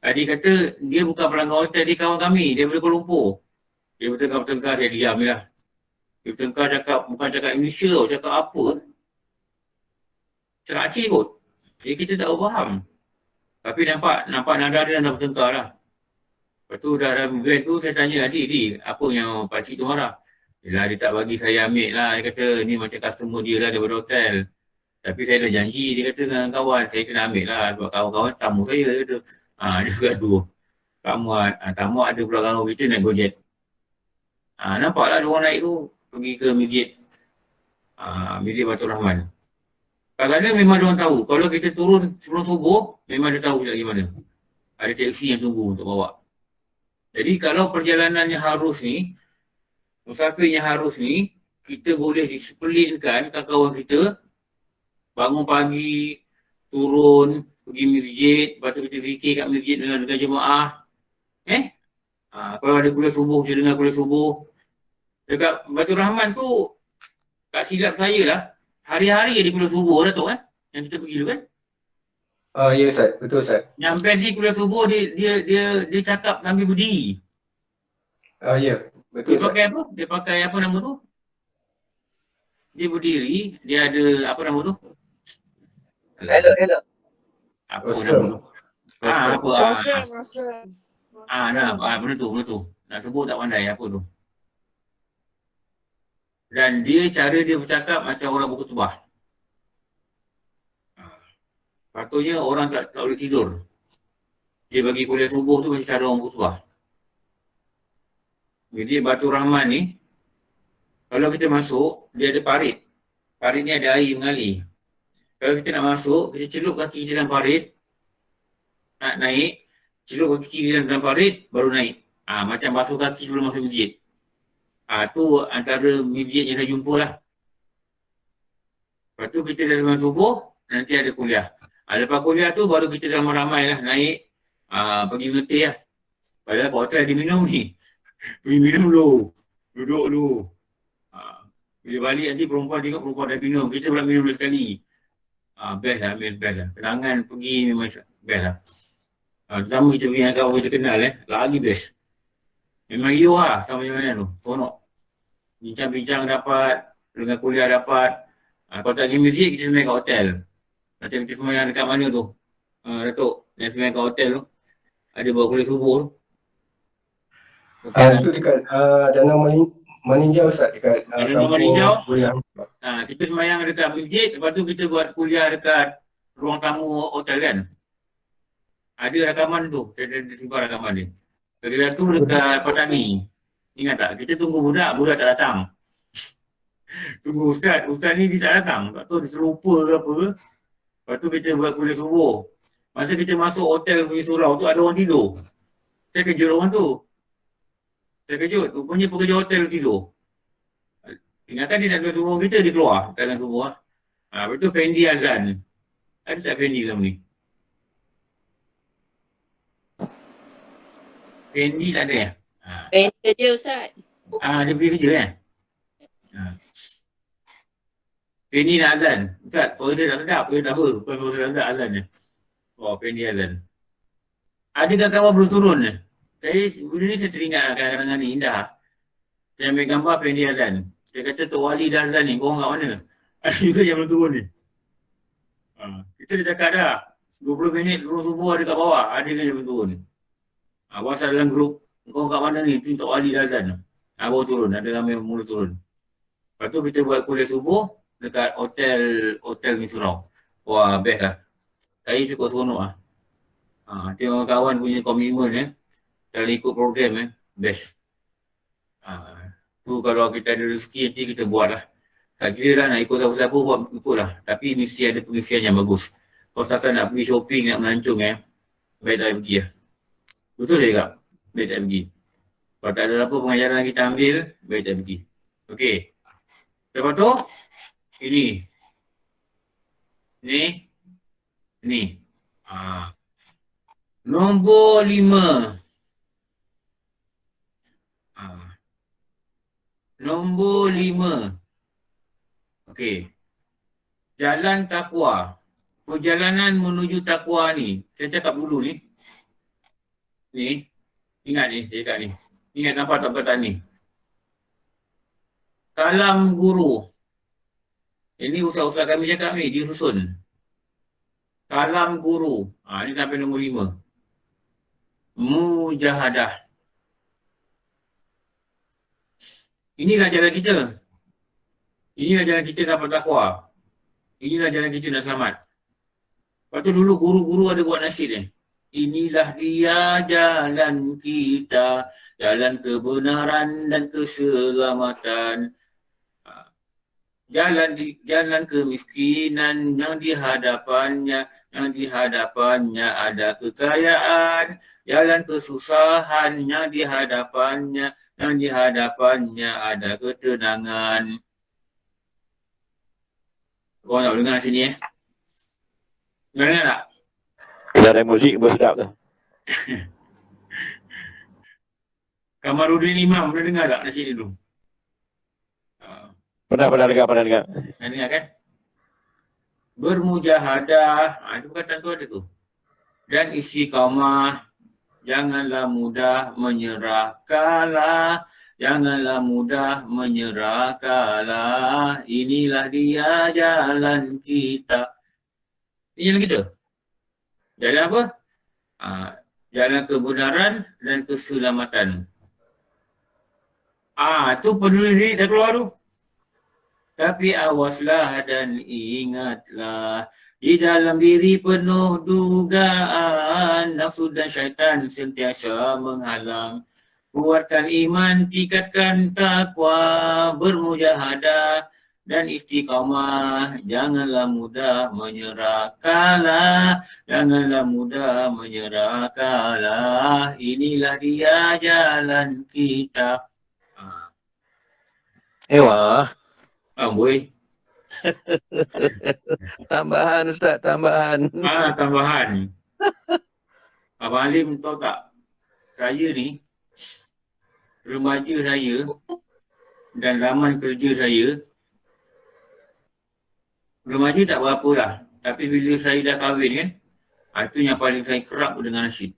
Dia kata dia bukan pelanggan hotel, dia kawan kami, dia daripada Kuala Lumpur. Dia bertengkar-bertengkar, saya diam je lah. Dia bertengkar cakap, bukan cakap Indonesia tau, cakap apa? Cakap Aceh kot. Jadi kita tak faham. Tapi nampak nada dia dah bertengkar lah. Lepas tu dah dalam van tu saya tanya Adi, apa yang pakcik tu marah? Yelah dia tak bagi saya ambil lah. Dia kata ni macam customer dia lah daripada hotel. Tapi saya dah janji, dia kata dengan kawan, saya kena ambil lah. Sebab kawan-kawan tamu saya, dia kata. Dia gaduh. Tamu ada pula kawan kita naik Gojek. Nampaklah dia orang naik tu pergi ke masjid. Masjid Baitur Rahman. Kadang-kadang memang dia orang tahu. Kalau kita turun sebelum subuh, memang dia tahu macam mana. Ada teksi yang tunggu untuk bawa. Jadi kalau perjalanannya harus ni, musafirnya harus ni, kita boleh disiplinkan kawan kita, bangun pagi, turun, pergi masjid, lepas tu kita fikir kat masjid dengan jemaah. Kalau ada kuliah subuh, kita dengar kuliah subuh. Dekat Baitur Rahman tu, tak silap saya lah, hari-hari ada kuliah subuh dah tu kan, yang kita pergi tu kan. Ya Ustaz, betul Ustaz. Yang best ni kuliah subuh dia cakap sambil berdiri. Ya, Dia betul Ustaz. pakai apa? Dia pakai apa nama tu? Dia berdiri, dia ada apa nama tu? Hello. Apa Rostam. nama tu? Benda tu. Nak sebut tak pandai apa tu. Dan cara dia bercakap macam orang berkhutbah. Patutnya orang tak boleh tidur. Dia bagi kuliah subuh tu macam cara orang berkhutbah. Jadi Baitur Rahman ni, kalau kita masuk, dia ada parit. Parit ni ada air mengalir. Kalau kita nak masuk, kita celup kaki kita dalam parit, nak naik, celup kaki kita dalam parit, baru naik. Macam basuh kaki sebelum masuk masjid. Tu antara masjid yang saya jumpa lah. Lepas tu kita dah sebelum subuh, nanti ada kuliah. Lepas kuliah tu baru kita ramai-ramai lah naik, pergi ngetih lah. Padahal hotel dia minum ni. Pergi minum dulu. Duduk dulu. Bila balik nanti perempuan tengok perempuan dah minum. Kita pula minum dulu sekali. Best lah. Kenangan pergi memang best lah. Terutama kita pergi dengan kawan kita kenal lagi best. Memang you lah sama macam mana tu. Sonok. Bincang-bincang dapat. Dengan kuliah dapat. Kalau tak pergi masjid, kita semayang kat hotel. Macam kita semayang dekat mana tu? Datuk. Yang semayang kat hotel tu. Ada buat kuliah subuh tu. Itu dekat Danau Maninjau Ustaz, dekat Danau Maninjau? Kuliah. Kita semayang dekat masjid, lepas tu kita buat kuliah dekat ruang tamu hotel kan. Ada rakaman tu, saya ada simpan rakaman dia. Ketika tu dekat Patani. Ingat tak? Kita tunggu budak tak datang. Tunggu ustaz ni dia tak datang. Tak tahu dia terlupa ke apa. Lepas tu kita buat kuliah subuh. Masa kita masuk hotel punya surau tu, ada orang tidur. Saya kejut orang tu. Rupanya pekerja hotel tidur. Ingatkan dia nak tunggu kita, dia keluar dalam tubuh. Lepas tu Fendi azan. Ada tak Fendi dalam ni? Fendi tak ada ya? Band kerja Ustaz. Dia pergi kerja kan? Fendi nak azan. Ustaz, suara saya tak sedap. Dia tak apa. Bukan suara saya tak sedap azan je. Fendi azan. Adakah kawan belum turun ni? Benda ni saya teringat kadang-kadang ni indah. Saya ambil gambar Fendi azan. Dia kata Tok Wali dah azan ni. Korang kat mana? Ada juga yang belum turun ni. Kita dah cakap dah. 20 minit turun subuh ada kat bawah. Ada yang belum turun. WhatsApp dalam grup. Kau kat mana ni? Tu Tok Wali dah azan. Baru turun. Ada ramai mula turun. Lepas tu kita buat kuliah subuh dekat hotel ni surau. Wah, best lah. Saya cukup seronok lah. Tengok kawan punya komitmen dalam ikut program best. Tu kalau kita ada rezeki nanti kita buat lah. Tak kira lah nak ikut siapa-siapa buat ikut lah. Tapi mesti ada pengisian yang bagus. Kalau misalkan nak pergi shopping, nak melancong baik tak pergi lah. Betul tak Kak? Baik tak pergi. Kalau tak ada apa pengajaran yang kita ambil, baik tak pergi. Okey. Lepas tu, Ni. Nombor 5. Nombor 5. Okey. jalan takwa. Perjalanan menuju takwa ni. Saya cakap dulu ni. Ni. Ingat ni, saya cakap ni. Ingat nampak tak perkataan ni? Kalam guru. Ini ustaz-ustaz kami cakap ni, dia susun. Kalam guru. Ini sampai nombor 5. Mujahadah. Inilah jalan kita. Inilah jalan kita dapat takwa. Inilah jalan kita nak selamat. Lepas tu dulu guru-guru ada buat nasyid ni. Inilah dia jalan kita, jalan kebenaran dan keselamatan. Jalan kemiskinan yang di hadapannya ada kekayaan, jalan kesusahan yang di hadapannya ada ketenangan. Kau nak dengar sini dengar tak? Dah ada muzik pun sedap tu. Kamaruddin Imam pernah dengar tak nasi ni dulu? Pernah dengar. Nak dengar kan? Bermujahadah, itu perkataan tu ada tu. Dan istiqamah, janganlah mudah menyerah kalah. Janganlah mudah menyerah kalah. Inilah dia jalan kita. Ini jalan kita. Jalan apa? Jalan kebenaran dan keselamatan. Tu penulis ni dah keluar tu. Tapi awaslah dan ingatlah, di dalam diri penuh dugaan, nafsu dan syaitan sentiasa menghalang. Kuatkan iman, tingkatkan takwa, bermujahadah dan istiqamah. Janganlah mudah menyerah kalah, janganlah mudah menyerah kalah. Inilah dia jalan kita. Wah. Boy. Tambahan Ustaz, tambahan. Tambahan. Abang Alim tahu tak? Saya ni, remaja saya dan zaman kerja saya, remaja tak berapa lah. Tapi bila saya dah kahwin kan, itu yang paling saya kerap dengan nasyid.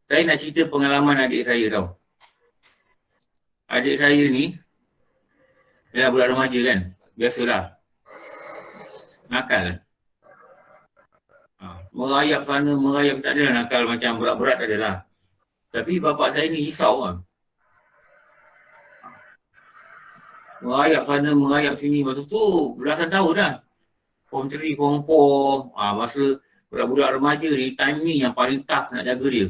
Saya nak cerita pengalaman adik saya tau. Adik saya ni, dia dah budak remaja kan, biasalah. Nakal. Merayap sana, merayap tak ada nakal macam berat-berat tak adalah. Tapi bapak saya ni risau lah. Merayap sana, merayap sini. Masa tu belasan tahun dah. Form 3, Form 4. Masa budak-budak remaja ni, time ni yang paling tough nak jaga dia.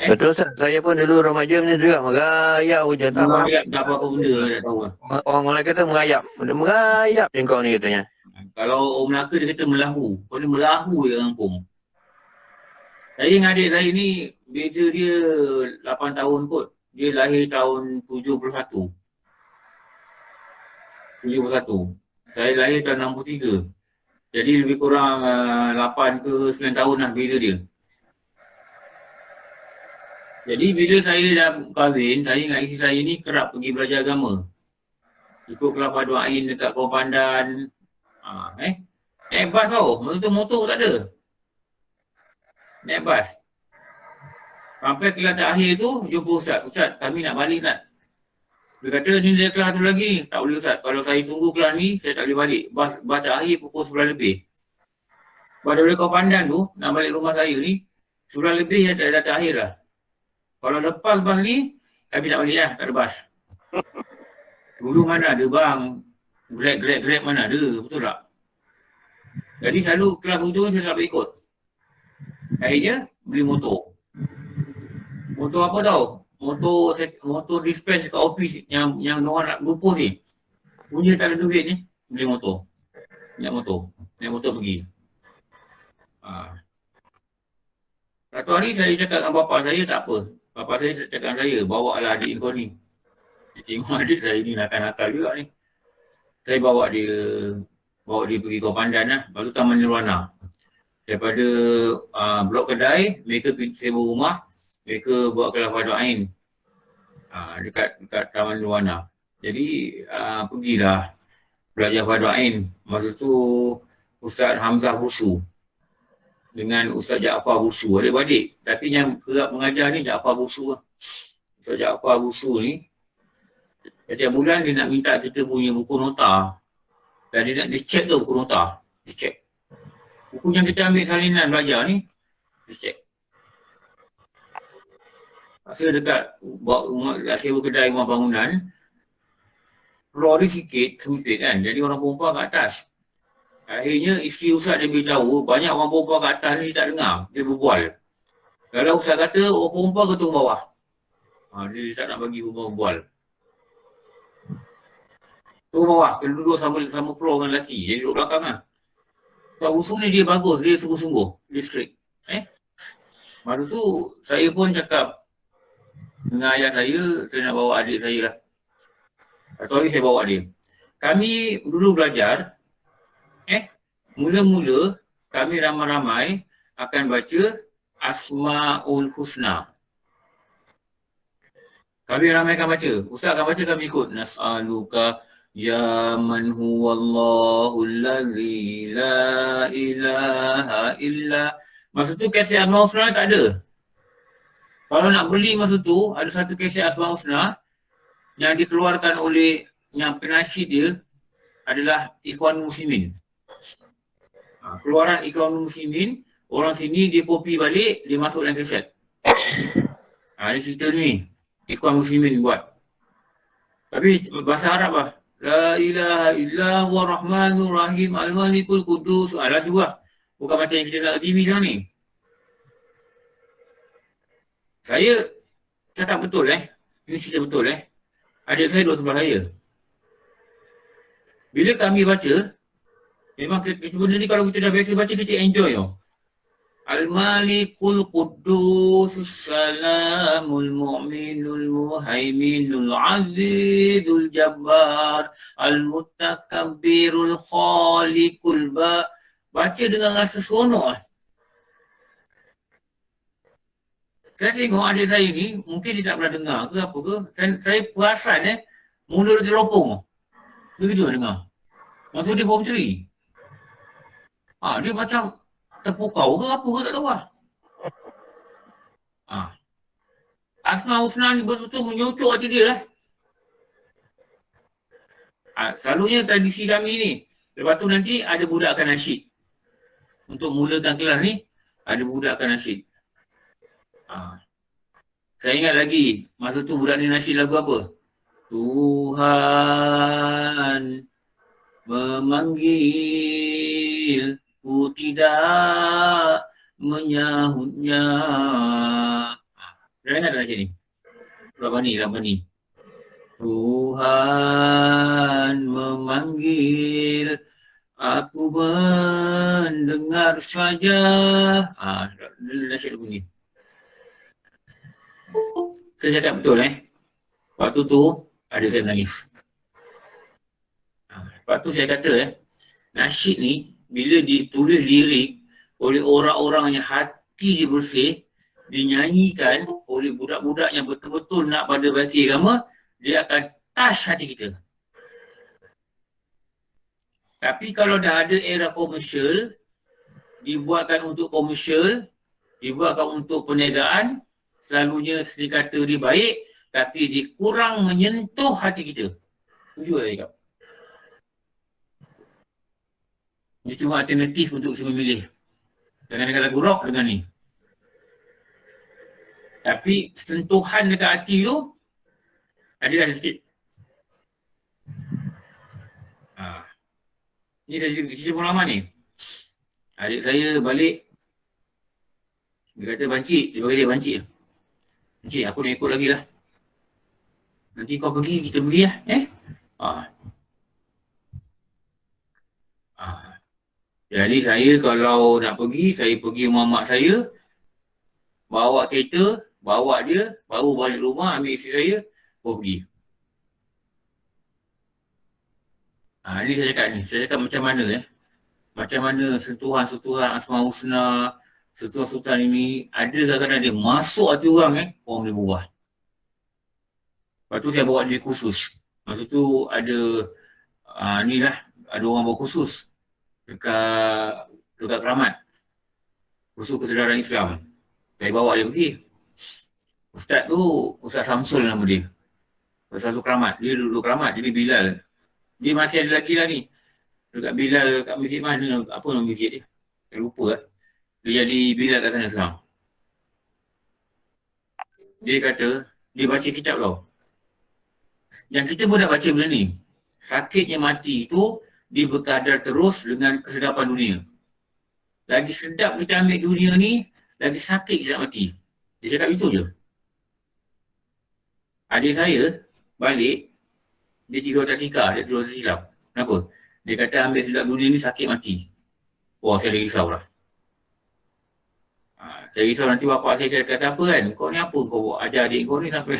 Betul Ustaz, saya pun dulu remaja macam juga, merayap je tak apa. Merayap tak apa-apa benda, tak tahu lah. Orang lain kata merayap. Merayap je kau ni katanya. Kalau orang Melaka dia kata melahu. Kau ni melahu je kampung. Saya dengan adik saya ni, beza dia 8 tahun kot. Dia lahir tahun 71. Saya lahir tahun 63. Jadi lebih kurang 8 ke 9 tahun lah beza dia. Jadi bila saya dah kahwin, saya dengan isteri saya ni kerap pergi belajar agama. Ikut kelapa doain dekat Kampung Pandan. Naik bas tau. Masa tu motor tak ada. Naik bas. Sampai kelas akhir tu, jumpa Ustaz. Ustaz, kami nak balik tak? Dia kata, ni dia kelas tu lagi. Tak boleh Ustaz. Kalau saya tunggu kelas ni, saya tak boleh balik. Bas akhir pukul 11 lebih. Pada boleh Kampung Pandan tu, nak balik rumah saya ni, 11 lebih dah akhir lah. Kalau lepas bas ni, kami tak balik lah, tak ada bas. Dulu mana ada bang, Grab mana ada, betul tak? Jadi selalu kelas hujung saya tak boleh ikut. Akhirnya, beli motor. Motor apa tau? Motor dispense kat office yang orang nak lupus ni. Punya tak ada duit ni, beli motor. Naik motor pergi. Satu hari saya cakap dengan bapa saya, tak apa. Bapa saya cakap dengan saya, bawa lah adik kau ni. Dia tengok adik saya ni nakal-nakal juga ni. Saya bawa dia pergi Kampung Pandan lah. Lepas tu Taman Nirwana. Daripada blok kedai, mereka sewa rumah, mereka buat kelapa doain. Dekat Taman Nirwana. Jadi pergilah. belajar Fardu Ain. Masa tu Ustaz Hamzah Busu dengan Ustaz Jaafar Busu, adik-beradik. Tapi yang kerap mengajar ni Jaafar Busu lah. Ustaz Jaafar Busu ni, setiap bulan dia nak minta kita punya buku nota. Dan dia nak check tu buku nota. Dia check. Buku yang kita ambil salinan belajar ni, dia check. Masa dekat sewa kedai rumah bangunan, floor dia sikit, sempit kan. Jadi orang perempuan kat atas. Akhirnya isteri Ustaz dia beritahu, banyak orang perempuan kat atas ni tak dengar. Dia berbual. Kalau Ustaz kata, orang perempuan ke turun bawah. Dia tak nak bagi perempuan berbual. Turun bawah, kena duduk sama floor dengan lelaki. Dia duduk belakang lah. Ustaz Usul ni dia bagus, dia sungguh-sungguh. Dia straight. Masa tu, saya pun cakap dengan ayah saya nak bawa adik saya lah. Sorry, saya bawa dia. Kami dulu belajar, mula-mula kami ramai-ramai akan baca Asma'ul Husna. Kami ramai akan baca. Ustaz akan baca, kami ikut. Nas'aluka ya man huwallahu allazi la ilaha illa. Masa tu kaset Asma'ul Husna tak ada. Kalau nak beli masa tu, ada satu kaset Asma'ul Husna yang dikeluarkan oleh yang penasyid dia adalah Ikhwanul Muslimin. Keluaran Ikhwanul Muslimin, orang sini dia copy balik, dia masuk dalam kaset. Dia cerita ni, Ikhwanul Muslimin buat. Tapi bahasa Arab lah. La ilaha illa huwa rahmanur rahim al-malikul qudus. Lagu lah. Bukan macam yang kita nak TV sekarang ni. Saya cakap betul ini cerita betul adik saya duduk sebelah saya. Bila kami baca, memang benda ni kalau kita dah biasa baca, kita enjoy tau. Al-Malikul Quddus Salamul Mu'minul Muhaiminul Azizul Jabbar Al-Mutakabbirul Khaliqul Baca dengan rasa seronok lah. Saya tengok adik saya ni, mungkin dia tak pernah dengar ke apa ke. Saya perasan mulut dia teropong. Dia gitu dengar. Maksud dia form 3. Dia macam terpukau ke apa ke tak tahu lah. Asma'ul Husna ni betul-betul menyocok hati dia lah. Selalunya tradisi kami ni. Lepas tu nanti ada budak akan nasyid. Untuk mulakan kelas ni, ada budak akan nasyid. Saya ingat lagi, masa tu budak ni nasyid lagu apa? Tuhan memanggil, ku tidak menyahutnya. Dah ingat tak nasyid ni? Rabbani. Tuhan memanggil, aku mendengar saja. Nasyid lagu ni. Saya cakap betul Waktu tu ada saya menangis. Lepas tu saya kata nasyid ni bila ditulis lirik oleh orang-orang yang hati dia bersih, dinyanyikan oleh budak-budak yang betul-betul nak pada baki agama, dia akan touch hati kita. Tapi kalau dah ada era komersial, dibuatkan untuk komersial, dibuatkan untuk perniagaan, selalunya seni kata dia baik, tapi dia kurang menyentuh hati kita. Tujuh saya cakap. Dia cuma alternatif untuk saya memilih. Dengan lagu rock dengan ni. Tapi sentuhan dekat hati tu, ada dah sikit. Ni dah cerita pengalaman ni. Adik saya balik, dia kata bancik, dia bagi dia bancik. Encik, aku nak ikut lagi lah. Nanti kau pergi, kita pergi lah. Jadi saya kalau nak pergi, saya pergi rumah mak saya, bawa kereta, bawa dia, baru balik rumah, ambil isteri saya, baru pergi. Ini saya cakap ni. Saya cakap macam mana Macam mana sentuhan-sentuhan Asma'ul Husna, sentuhan-sentuhan ini, ada kadang-kadang dia masuk hati orang orang boleh berubah. Lepas tu saya bawa dia kursus. Masa tu ada Ni lah, ada orang berkhusus dekat Keramat. Khusus kesedaran Islam. Saya bawa dia pergi. Ustaz tu, Ustaz Samsul nama dia. Ustaz tu Keramat. Dia duduk Keramat, jadi Bilal. Dia masih ada lagi lah ni. Dekat Bilal kat masjid mana, apa nama masjid dia? Saya lupa lah. Dia jadi Bilal kat sana sekarang. Dia kata, dia baca kitab tau. Yang kita pun nak baca benda ni. Sakitnya mati tu, dia berkadar terus dengan kesedapan dunia. Lagi sedap kita ambil dunia ni, lagi sakit kita nak mati. Dia cakap itu je. Adik saya balik, dia tidur takika, dia tidur tersilap. Kenapa? Dia kata ambil sedap dunia ni sakit mati. Wah, saya dah risau lah. Saya risau nanti bapak saya kata apa kan? Kau ni apa kau ajar adik kau ni sampai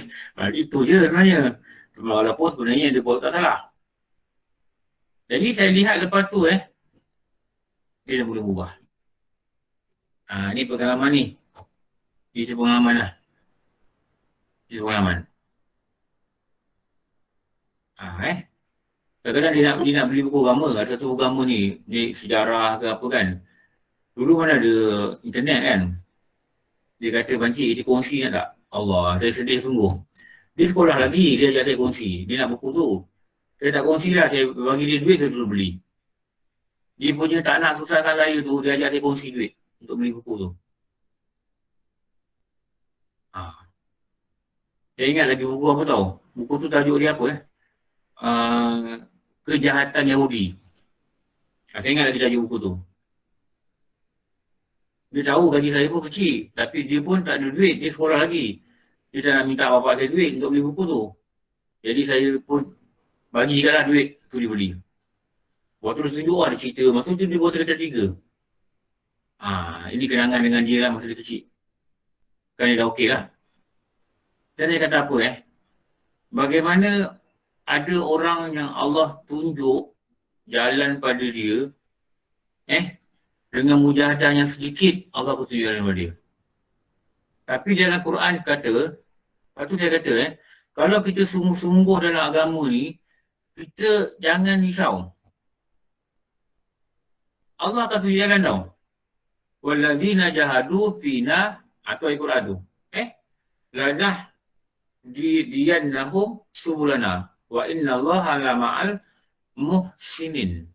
itu je sebenarnya. Walaupun sebenarnya dia buat tak salah. Jadi saya lihat lepas tu dia dah mula berubah. Ni pengalaman ni. Ini pengalaman lah. Ini pengalaman. Kadang-kadang dia nak beli buku agama. Ada satu buku agama ni. Dia sejarah ke apa kan. Dulu mana ada internet kan. Dia kata Bancik dia kongsi nak tak? Allah, saya sedih sungguh. Dia sekolah lagi, dia ajak saya kongsi. Dia nak buku tu. Saya tak kongsi lah, saya bagi dia duit, saya terus beli. Dia punya tak nak susahkan saya tu, dia ajak saya kongsi duit untuk beli buku tu. Saya ingat lagi buku apa tau? Buku tu tajuk dia apa Kejahatan Yahudi. Saya ingat lagi tajuk buku tu. Dia tahu gaji saya pun kecil, tapi dia pun tak ada duit, dia sekolah lagi. Dia tak nak minta bapak saya duit untuk beli buku tu. Jadi saya pun bagi je lah duit tu dia beli. Waktu dia tunjuk ada cerita, masa tu dia buat cerita 3. Ini kenangan dengan dia lah masa dia kecil. Kan dia dah okey lah. Dan dia kata apa bagaimana ada orang yang Allah tunjuk jalan pada dia dengan mujahadah yang sedikit Allah pun tunjuk jalan pada dia. Tapi dalam Quran kata, lepas tu saya kata kalau kita sungguh-sungguh dalam agama ni, kita jangan risau. Allah akan tunjuk jalan tau. Wallazina jahadu fina atau Al-Quran tu. Lanah diyannahum subulana wa innallaha la ma'al muhsinin.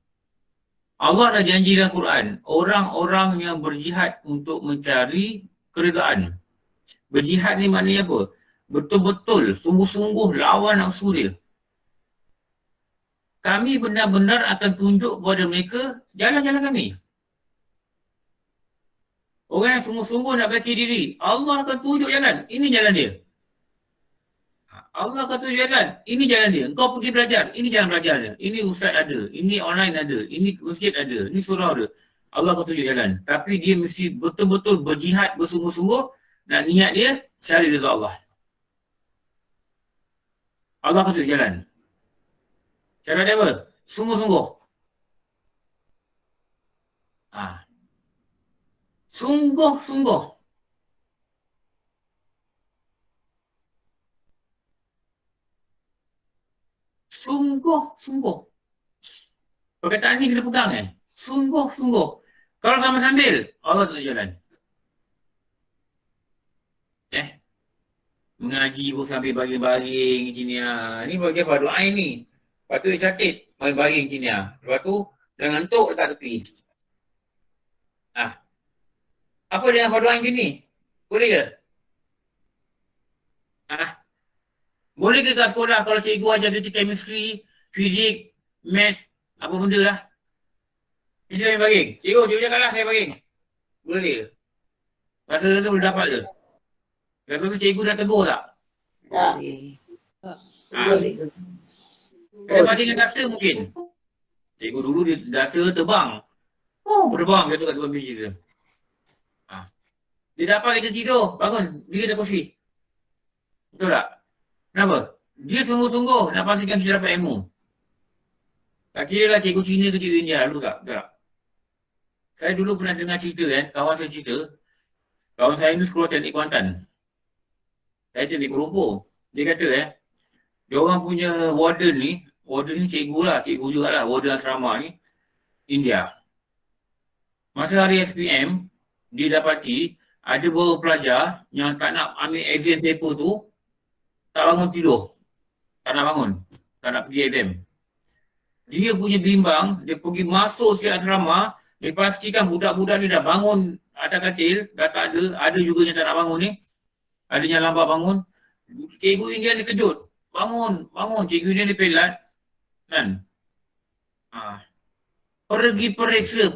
Allah dah janji dalam Quran, orang-orang yang berjihad untuk mencari keredaan. Berjihad ni maknanya apa? Betul-betul, sungguh-sungguh lawan nafsu dia. Kami benar-benar akan tunjuk kepada mereka jalan-jalan kami. Orang yang sungguh-sungguh nak baki diri, Allah akan tunjuk jalan. Ini jalan dia. Allah kata jalan, ini jalan dia. Engkau pergi belajar, ini jalan belajar dia. Ini ustaz ada, ini online ada, ini masjid ada, ini surau ada. Allah kata tunjuk jalan. Tapi dia mesti betul-betul berjihad, bersungguh-sungguh. Nak niat dia, cari rida Allah. Allah kata tunjuk jalan. Cara dia apa? Sungguh-sungguh. Sungguh-sungguh. Sungguh-sungguh. Perkataan ni kena pegang Sungguh-sungguh. Kalau sama sambil, Allah tunjuk jalan. Mengaji pun sambil baring-baring macam ni. Ni bagi apa? Doa ni. Lepas tu dia catit, baring-baring macam ni. Lepas tu, dah ngantuk letak tepi. Apa dengan doa macam ni? Boleh ke? Boleh ke kat sekolah kalau cikgu ajar kita chemistry, fizik, math, apa benda lah. Kita yang baring. Cikgu cakap lah saya baring. Boleh ke? Rasa tu boleh dapat ke? Rasa tu cikgu dah tegur tak? Tak. Ada banding dengan duster mungkin. Cikgu dulu dia duster terbang. Terbang jatuh kat depan meja kita. Dia dapat kita tidur, bangun, dia kata kursi. Betul tak? Kenapa? Dia sungguh-sungguh nak pastikan kita dapat ilmu. Tak kira lah cikgu Cina ke cikgu India, dulu tak? Betul tak? Saya dulu pernah dengar cerita kawan saya cerita. Kawan saya ni sekolah teknik Kuantan. Saya teknik Kuala Lumpur. Dia kata dia orang punya warden ni, warden ni cikgu jugalah, warden asrama ni, India. Masa hari SPM, didapati ada beberapa pelajar yang tak nak ambil exam paper tu, tak bangun tidur. Tak nak bangun. Tak nak pergi exam. Dia punya bimbang, dia pergi masuk si asrama, dia pastikan budak-budak ni dah bangun atas katil, dah tak ada juga yang tak nak bangun ni. Ada yang lambat bangun. Cikgu India ni kejut. Bangun. Cikgu India ni pelat. Kan? Pergi periksa.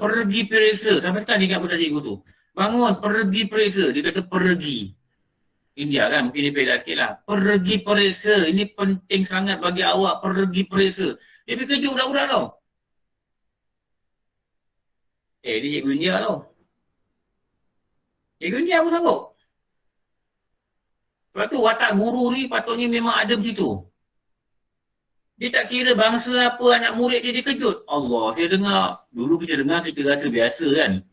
Sampai sekarang dia ingat budak cikgu tu. Bangun, pergi periksa. Dia kata pergi. India kan, mungkin dia pelat sikit lah. Pergi periksa. Ini penting sangat bagi awak. Pergi periksa. Dia pergi kejut budak-budak tau. Dia cikgu India tau. Cikgu India pun sanggup. Lepas tu watak guru ni patutnya memang ada macam tu. Dia tak kira bangsa apa anak murid dia kejut. Allah, saya dengar. Dulu kita dengar kita rasa biasa kan.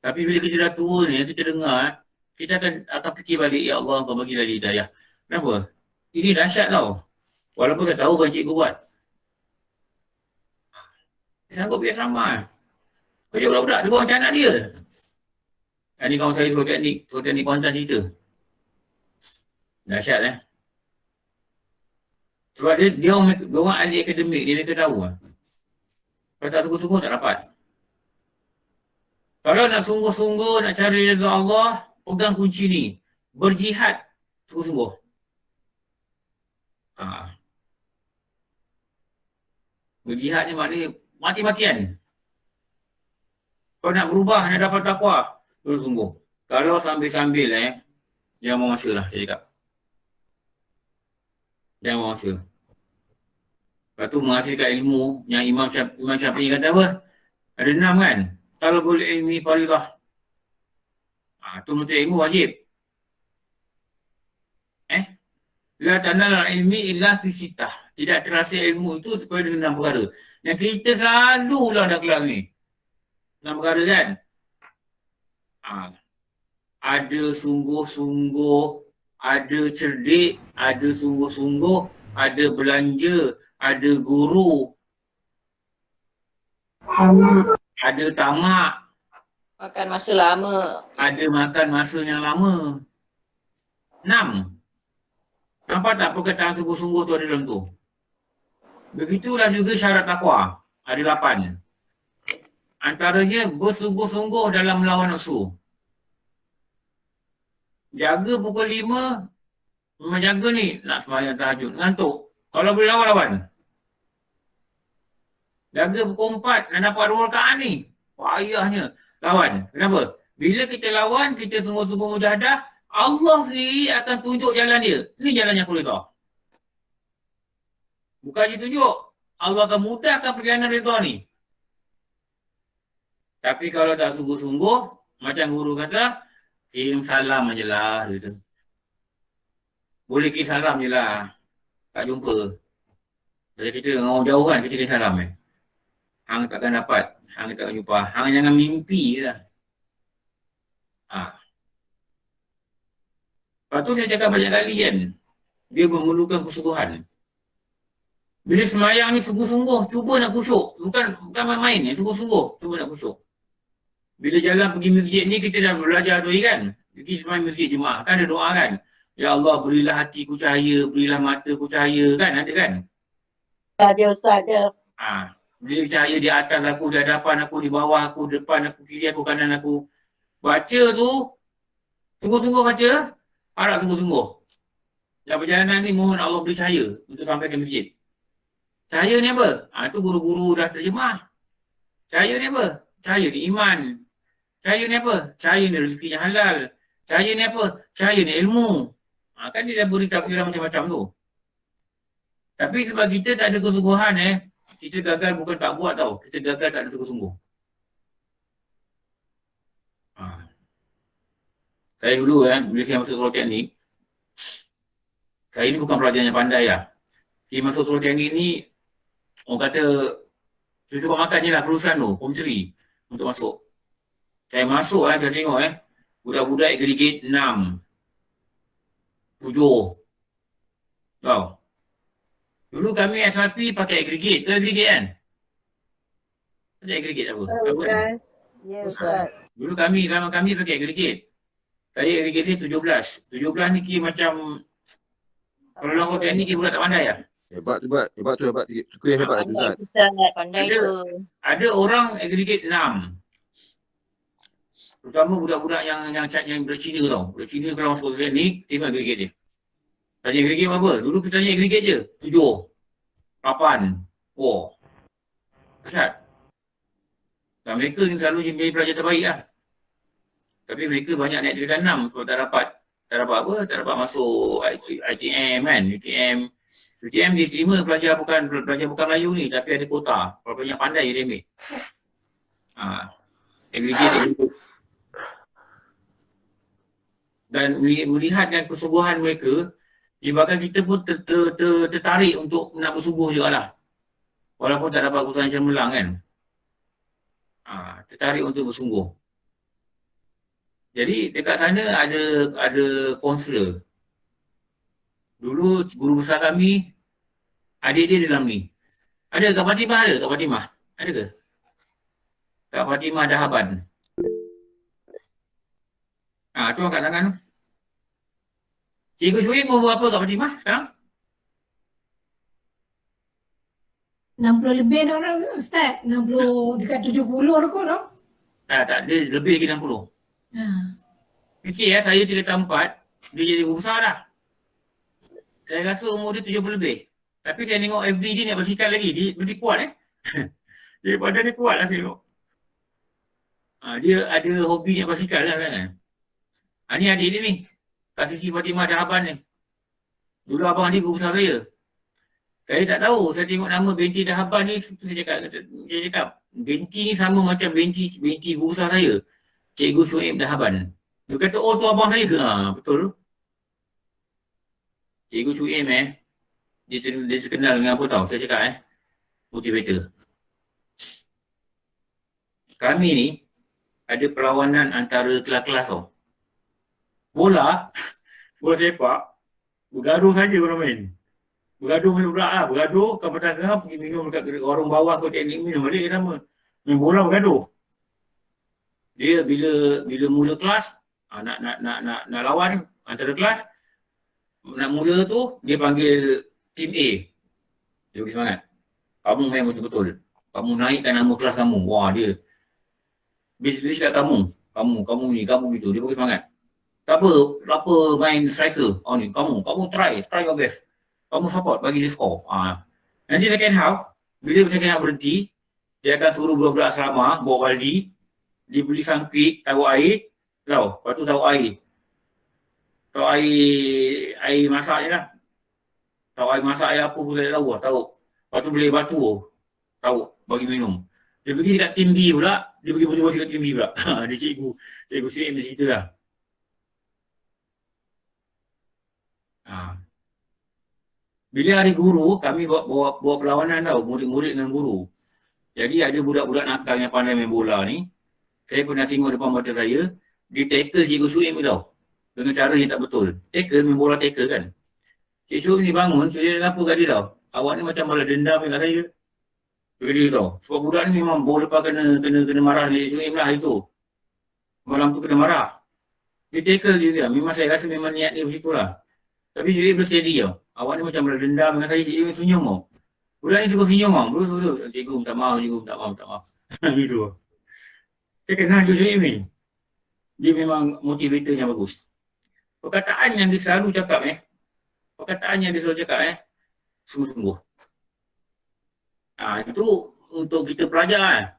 Tapi bila kita dah tua ni, kita dengar, kita akan fikir balik, ya Allah kau bagilah dia hidayah. Kenapa? Ini dahsyat tau. Walaupun saya tahu apa cikgu buat. Dia sanggup pergi asrama. Kejut budak-budak, dia bawa macam anak dia. Ini kawan saya suruh teknik konten cerita. Dahsyat Sebab dia orang ahli akademik, dia mereka tahu Kalau tak sungguh-sungguh tak dapat. Kalau nak sungguh-sungguh, nak cari reza Allah, pegang kunci ni. Berjihad sungguh-sungguh. Berjihad ni maknanya mati-matian. Kalau nak berubah, nak dapat takwa, sungguh-sungguh. Kalau sambil-sambil jangan buang masa lah saya cakap. Jangan buang masa. Lepas tu menghasilkan ilmu yang Imam Syafi'i kata apa? Ada 6 kan? Talabul ilmi faridah. Tu menuntut ilmu wajib. La tanal ilmi illa fi sittah. Tidak terasa ilmu itu kecuali dengan 6 perkara. Yang kita selalulah dah kelas ni. 6 perkara kan? Ada sungguh-sungguh, ada cerdik, ada sungguh-sungguh, ada belanja, ada guru, ada tamak, Makan masa lama. ada makan masa yang lama. 6. Nampak tak perkataan sungguh-sungguh tu ada dalam tu? Begitulah juga syarat takwa. Ada 8. Antaranya bersungguh-sungguh dalam melawan nafsu. Jaga pukul 5, memang jaga ni nak sembahyang tahajud, ngantuk. Kalau boleh lawan. Jaga pukul 4 nak dapat 2 rakaat ni. Payahnya. Lawan. Kenapa? Bila kita lawan, kita sungguh-sungguh mujahadah, Allah sendiri akan tunjuk jalan dia. Ini jalan yang aku boleh tahu. Bukan dia tunjuk. Allah akan mudahkan perjalanan reza ni. Tapi kalau tak sungguh-sungguh, macam guru kata, kirim salam je lah. Boleh kirim salam je lah. Tak jumpa. Kalau kita dengan orang jauh kan, kita kirim salam Hang takkan dapat. Hang takkan jumpa. Hang jangan mimpi je lah. Lepas tu saya cakap banyak kali kan, dia memerlukan kesungguhan. Bila semayang ni sungguh-sungguh, cuba nak khusyuk. Bukan main-main ni, sungguh-sungguh. Cuba nak khusyuk. Bila jalan pergi masjid ni, kita dah belajar tu kan. Pergi semayang masjid jemaah, kan ada doa kan. Ya Allah, berilah hatiku cahaya, berilah mataku cahaya, kan ada kan. Ada Ustaz dia. Beri cahaya di atas aku, di hadapan aku, di bawah aku, depan aku, kiri aku, kanan aku. Baca tu, tunggu-tunggu baca, harap tunggu-tunggu. Dalam perjalanan ni mohon Allah beri cahaya untuk sampai ke masjid. Cahaya ni apa? Itu guru-guru dah terjemah. Cahaya ni apa? Cahaya ni iman. Cahaya ni apa? Cahaya ni rezeki yang halal. Cahaya ni apa? Cahaya ni ilmu. Kan dia dah beri tafsiran macam-macam tu. Tapi sebab kita tak ada kesungguhan kita gagal bukan tak buat tau. Kita gagal tak ada sungguh-sungguh. Saya dulu bila saya masuk sekolah teknik, saya ni bukan pelajar yang pandai lah. Saya masuk sekolah teknik ni, orang kata, saya suka makan je lah kelulusan tu, Form 3 untuk masuk. Saya masuk saya tengok budak-budak aggregate 6, 7. Tahu? Dulu kami SRP pakai aggregate. Ke aggregate kan? Pakai aggregate apa? Tahu kan? Ya, Ustaz. Dulu kami pakai aggregate. Saya aggregate 17. 17 ni kira macam kalau orang teknik ni budak tak pandai lah. Hebat tu, hebat. Suku yang hebat tu, Ustaz. Pandai Ada. tu. Ada orang aggregate 6. Terutama budak-budak yang budak Cina tau. Budak Cina kalau masuk teknik, tengok aggregate dia. Tanya aggregate apa? Dulu kita tanya aggregate je. 7, 8. Oh. Ustaz. Dan mereka ni selalu jadi pelajar terbaik lah. Tapi mereka banyak naik tingkatan 6 sebab tak dapat apa? Tak dapat masuk ITM kan. UTM diterima pelajar bukan Melayu ni tapi ada kota. Kalau banyak pandai dia ambil. Aggregate dia. Dan melihatkan kesungguhan mereka, bahkan kita pun tertarik untuk nak bersungguh juga lah. Walaupun tak dapat keputusan cemerlang kan. Tertarik untuk bersungguh. Jadi dekat sana ada konselor. Dulu guru besar kami, adik dia dalam ni. Ada Kak Fatimah ada? Kak Fatimah? Ada ke? Kak Fatimah Dahaban. Tu angkat tangan tu. Cikgu Syuib umur berapa Kak Fatimah sekarang? 60 lebih dah orang Ustaz. 60 dekat 70 dah kot dah. Tak, dia lebih lagi 60. Fikir ya, saya cerita 4, dia jadi guru besar dah. Saya rasa umur dia 70 lebih. Tapi saya tengok FB dia nak bersikap lagi, dia mesti kuat dia badan dia kuat lah saya tengok. Dia ada hobi nak bersikap lah kan. Ni adik dia ni, Kak Siti Fatimah Dahaban ni. Dulu abang dia guru besar saya. Saya tak tahu, saya tengok nama binti Dahaban ni, saya cakap, binti ni sama macam binti guru besar saya. Cikgu Syuib Dahaban. Dia kata, oh tu abang saya ke? Betul. Cikgu Syuib dia terkenal dengan apa tau? Saya cakap motivator. Kami ni ada perlawanan antara kelas-kelas tau. Bola sepak, bergaduh saja orang main. Bergaduh main budak lah. Bergaduh, kapan tengah pergi minum dekat warung bawah ke teknik minum. Dia sama. Main bola bergaduh. Dia bila mula kelas, nak lawan antara kelas, nak mula tu, dia panggil tim A. Dia bagi semangat. Kamu main betul-betul. Kamu naikkan nama kelas kamu. Wah dia. Dia cakap kamu ni, kamu gitu. Dia bagi semangat. Tak apa main striker. Ni, kamu try your best. Kamu support, bagi dia score. Nanti second half, bila second half berhenti, dia akan suruh budak-budak asrama, bawa baldi, dia beli sangkit, taruh air, lepas tu taruh air. Taruh air masak je lah. Taruh air masak, air apa pun saya tak tahu lah, taruh. Lepas tu beli batu, taruh, bagi minum. Dia pergi dekat tim B pula, dia pergi bersih-bersih dekat tim B pula. Dia cikgu Syuib dia cerita lah. Bila hari guru, kami bawa perlawanan tau, murid-murid dengan guru. Jadi ada budak-budak nakal yang pandai main bola ni. Saya pernah tengok depan mata saya, dia tackle cikgu Syuib ni tau. Dengan cara yang tak betul. Tackle, main bola tackle kan. Cikgu Syuib ni bangun, dia kenapa kat dia tau? Awak ni macam malah dendam dengan saya. Dia tau. Sebab budak ni memang baru lepas kena marah dengan cikgu Syuib lah hari tu. Malam tu kena marah. Dia tackle dia. Memang saya rasa memang niat dia begitu lah. Tapi Syuib bersedia tau. Awak ni macam malah dendam dengan saya, cikgu senyum tau. Budak ni suka senyum tau. Betul-betul. Cikgu minta maaf, minta maaf. Gitu. Saya kenal cikgu Syuib ni. Dia memang motivator yang bagus. Perkataan yang dia selalu cakap sungguh-sungguh. Itu untuk kita pelajar kan.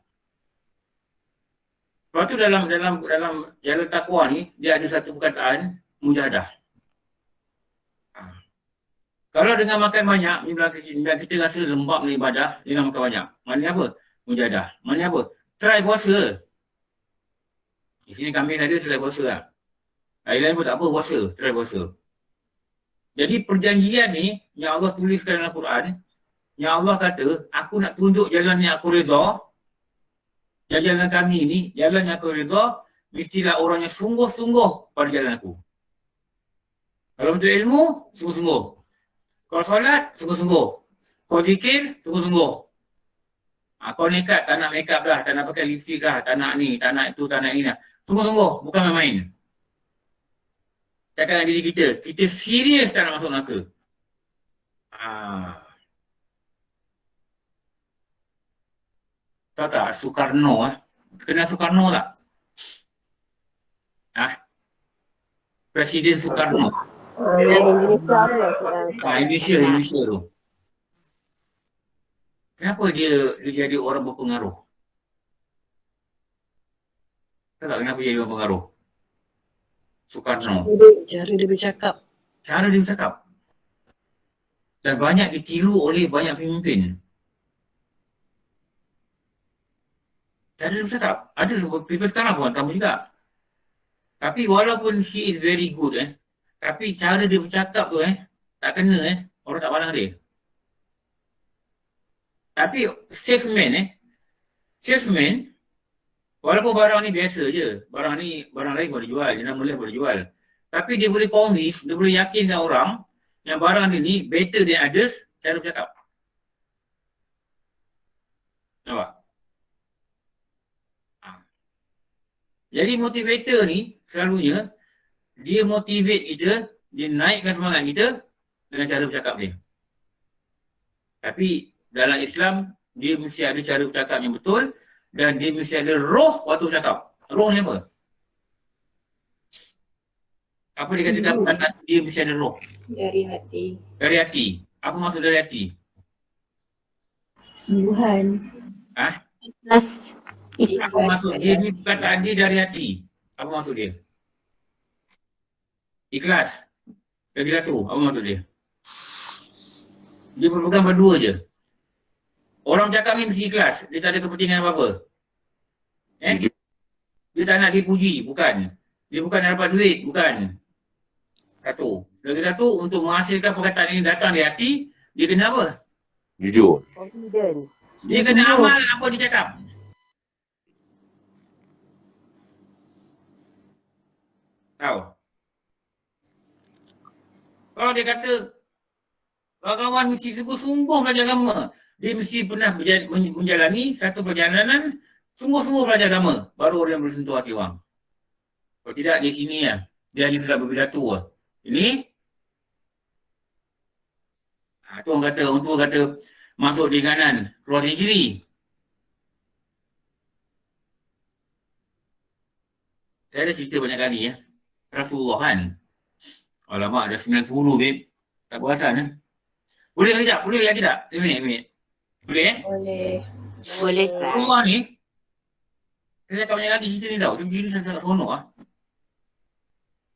Lepas tu dalam jalan takwa ni, dia ada satu perkataan, mujahadah. Kalau dengan makan banyak, bila kita rasa lembab ni ibadah, dengan makan banyak. Maknanya apa? Mujahadah. Maknanya apa? Try puasa. Di sini kami ada try puasa lah. Lain-lain pun tak apa, try puasa. Jadi perjanjian ni, yang Allah tuliskan dalam Al-Quran, yang Allah kata, aku nak tunjuk jalan yang aku redha, jalan kami ni, jalan yang aku redha, mestilah orang yang sungguh-sungguh pada jalan aku. Kalau untuk ilmu, sungguh-sungguh. Kalau solat, sungguh-sungguh. Kau zikir, sungguh-sungguh. Kau nekat, tak nak make up dah, tak nak pakai lipstick dah, tak nak ni, tak nak itu, tak nak ini dah. Sungguh-sungguh, bukan main-main. Cakap dengan diri kita serius tak nak masuk neraka. Tahu tak Soekarno Kenal Soekarno tak? Presiden Soekarno. Indonesia tu lah. Indonesia tu. Kenapa dia jadi orang berpengaruh? Tahu tak kenapa dia jadi orang berpengaruh? Soekarno. Cara dia bercakap. Cara dia bercakap. Dan banyak ditiru oleh banyak pemimpin. Cara dia bercakap. Ada people sekarang pun kamu juga. Tapi walaupun he is very good tapi cara dia bercakap tu tak kena orang tak pandang dia. Tapi salesman walaupun barang ni biasa je, barang lain boleh jual, jenama boleh jual. Tapi dia boleh convince, dia boleh yakinkan orang yang barang ni better than others cara bercakap. Nampak? Jadi motivator ni selalunya dia motivate kita, dia naikkan semangat kita dengan cara bercakap dia. Tapi dalam Islam dia mesti ada cara bercakap yang betul dan dia mesti ada roh waktu bercakap. Roh ni apa? Apa dia kata dia mesti ada roh? Dari hati. Dari hati. Apa maksud dari hati? Sungguhan. Ikhlas. Apa maksud dia ni perkataan dia dari hati? Apa maksud dia? Ikhlas. Lagi satu, apa maksud dia? Dia berpegang berdua je. Orang cakap ni mesti ikhlas. Dia tak ada kepentingan apa-apa. Dia tak nak dipuji, bukan. Dia bukan nak dapat duit, bukan. Satu. Lagi satu, untuk menghasilkan perkataan ini datang dari hati, dia kena apa? Jujur. Confident. Dia kena amal apa dia cakap. Tahu? Kalau dia kata kawan mesti sungguh-sungguh belajar agama, dia mesti pernah menjalani satu perjalanan sungguh-sungguh belajar agama, baru orang bersentuh hati orang. Kalau tidak di sini dia hanya sudah berpidato Ini tu orang kata masuk di kanan, keluar di kiri. Saya ada cerita banyak kali Rasulullah kan. Alamak, dah 90 babe. Tak perasan Boleh kejap? Boleh lagi tak? 5 minit. Boleh Boleh. Boleh Ustaz. Rasulullah ni, saya cakap banyak kali cerita ni tau. Cerita saya sangat seronok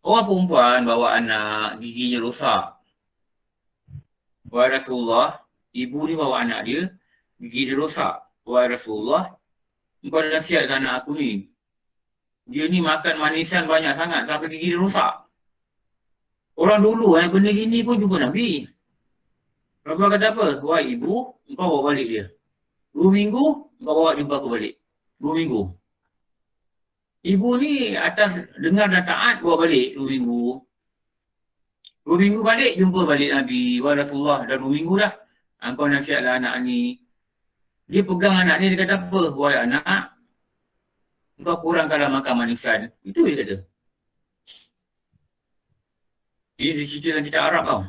Orang perempuan bawa anak, giginya rosak. Wahai Rasulullah, ibu ni bawa anak dia, gigi dia rosak. Wahai Rasulullah, engkau dah nasihatkan anak aku ni. Dia ni makan manisan banyak sangat sampai gigi dia rosak. Orang dulu benda gini pun jumpa Nabi. Rasulullah kata apa? Wahai ibu, engkau bawa balik dia. 2 minggu, engkau bawa jumpa aku balik. 2 minggu. Ibu ni atas dengar dan taat bawa balik 2 minggu. 2 minggu balik, jumpa balik Nabi. Wahai Rasulullah, dah 2 minggu dah. Engkau nasihatlah anak ni. Dia pegang anak ni, dia kata apa? Wahai anak, engkau kurangkanlah makan manisan. Itu dia kata. Ini cerita dalam kitab Arab tau.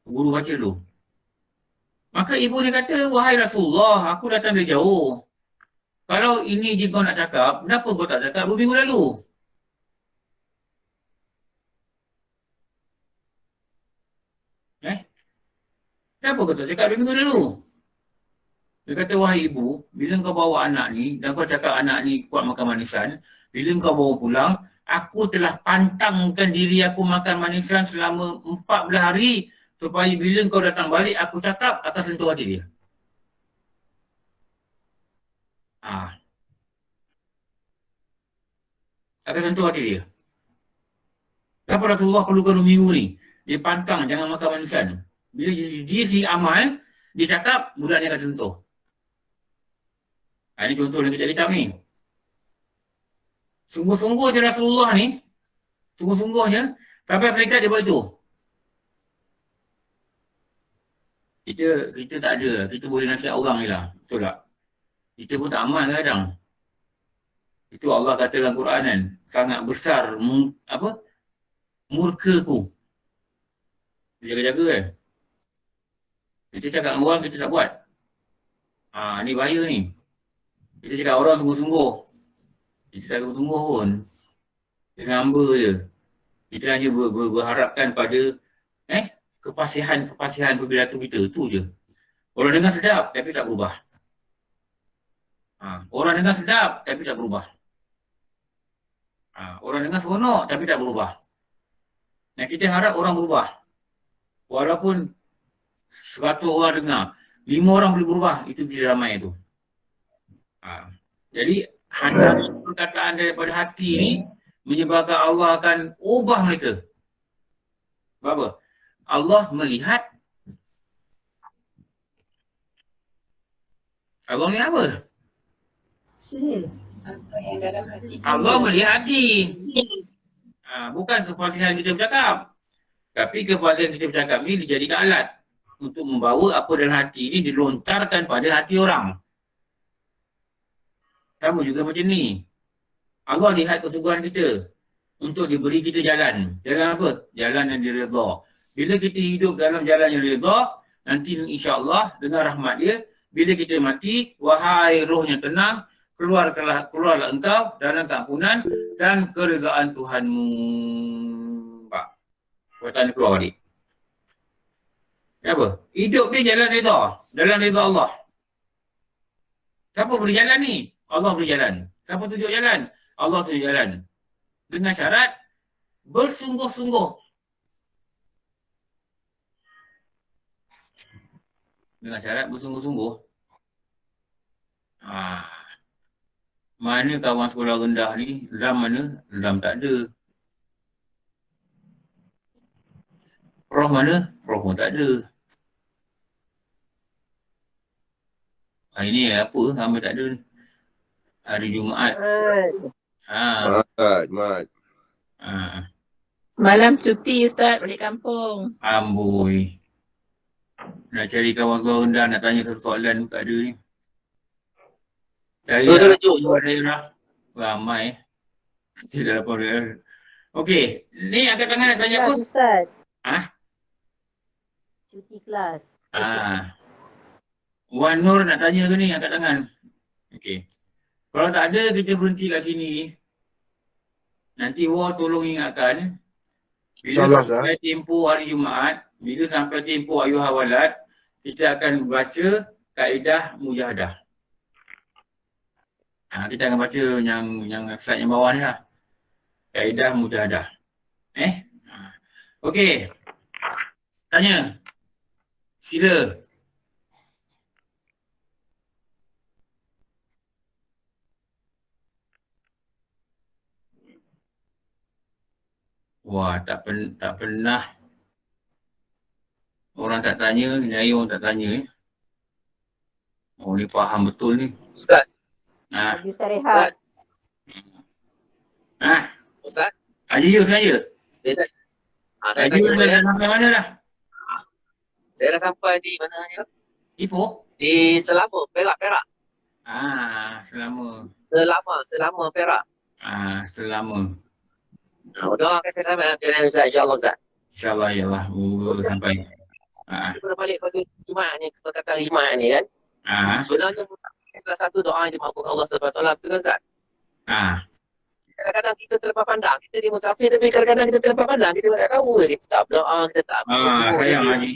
Guru baca dulu. Maka ibu ni kata, wahai Rasulullah, aku datang dari jauh. Kalau ini je kau nak cakap, kenapa kau tak cakap 2 minggu lalu? Kenapa kau tak cakap 2 minggu lalu? Dia kata, wahai ibu, bila kau bawa anak ni, dan kau cakap anak ni kuat makan manisan, bila kau bawa pulang, aku telah pantangkan diri aku makan manisan selama 14 hari, supaya bila kau datang balik, aku cakap akan sentuh hati dia. Akan sentuh hati dia. Kenapa Rasulullah perlukan 2 minggu ni? Dia pantang, jangan makan manisan. Bila dia si amal, dia cakap, budaknya akan sentuh. Ini contoh yang kita kitab ni. Sungguh-sungguh je Rasulullah ni, sungguh-sungguhnya, sampai peringkat dia buat itu. Kita tak ada. Kita boleh nasihat orang je lah. Betul tak? Kita pun tak aman kadang. Itu Allah kata dalam Quran kan. Sangat besar murkaku. Jaga-jaga kan. Kita cakap dengan orang, kita tak buat. Ni bahaya ni. Kita cakap orang sungguh-sungguh. Kita tak sungguh pun. Kita hamba je. Kita hanya berharapkan pada kepasihan perilaku kita. Itu je. Orang dengar sedap tapi tak berubah. Orang dengar sedap tapi tak berubah. Orang dengar seronok tapi tak berubah. Dan kita harap orang berubah. Walaupun 100 orang dengar, 5 orang boleh berubah, itu bisa ramai tu. Jadi hantaran perkataan daripada hati ni menyebabkan Allah akan ubah mereka. Sebab apa? Allah melihat. Allah ni apa? Apa yang dalam hati kita. Allah melihat hati. Bukan kepasihan kita bercakap. Tapi kepasihan kita bercakap ni dijadikan alat untuk membawa apa dalam hati ni dilontarkan pada hati orang. Sama juga macam ni. Allah lihat kesungguhan kita untuk diberi kita jalan. Jalan apa? Jalan yang diredha. Bila kita hidup dalam jalan yang redha, nanti insya-Allah dengan rahmat dia, bila kita mati, wahai roh yang tenang, keluarlah engkau dalam keampunan dan keredaan Tuhanmu. Pak. Perkataan keluar balik. Kenapa? Hidup dia jalan redha. Dalam redha Allah. Siapa boleh jalan ni? Allah boleh jalan. Siapa tunjuk jalan? Allah tunjuk jalan. Dengan syarat bersungguh-sungguh. Dengan syarat bersungguh-sungguh. Mana kawan sekolah rendah ni? Zam mana? Zam tak ada. Prof mana? Prof pun tak ada. Ini apa? Hamba tak ada. Hari Jumaat. Mat. Malam cuti Ustaz, balik kampung. Amboi. Nak cari kawan-kawan rendah, nak tanya satu soalan tak ada ni. Cari luar daerah. Ramai. Tidak apa dia. Okey. Ni angkat tangan nak tanya apa? Ustaz. Cuti kelas. Wan Nur nak tanya ke ni? Angkat tangan. Okey. Kalau tak ada, kita berhenti kat sini. Nanti War tolong ingatkan. Bila sampai tempoh hari Jumaat, bila sampai tempoh ayuh hawalat, kita akan baca kaedah mujahadah. Kita akan baca yang slide yang bawah ni lah. Kaedah mujahadah. Okey. Tanya. Sila. Wah, tak pernah orang tak tanya, nyai orang tak tanya. Oh, ni faham betul ni. Ustaz. Ustaz Rehat. Ustaz. Ya, saya. Saya Haji tanya dah sampai mana dah? Saya dah sampai di mana ni? Ipoh? Di Selama, Perak. Selama Perak. Selama. Doakan saya sampai dalam jalan Ustaz, insya-Allah Ustaz. InsyaAllah, ya Allah. Sampai. Kita dah balik pada Jumaat ni, perkataan Jumaat ni kan. Sebenarnya salah satu doa yang dimakbulkan Allah SWT, betul kan Ustaz? Kadang-kadang kita terlepas pandang, kita di musafir tapi kadang-kadang kita terlepas pandang, kita tak tahu, kita tak berdoa, kita tak sayang Haji.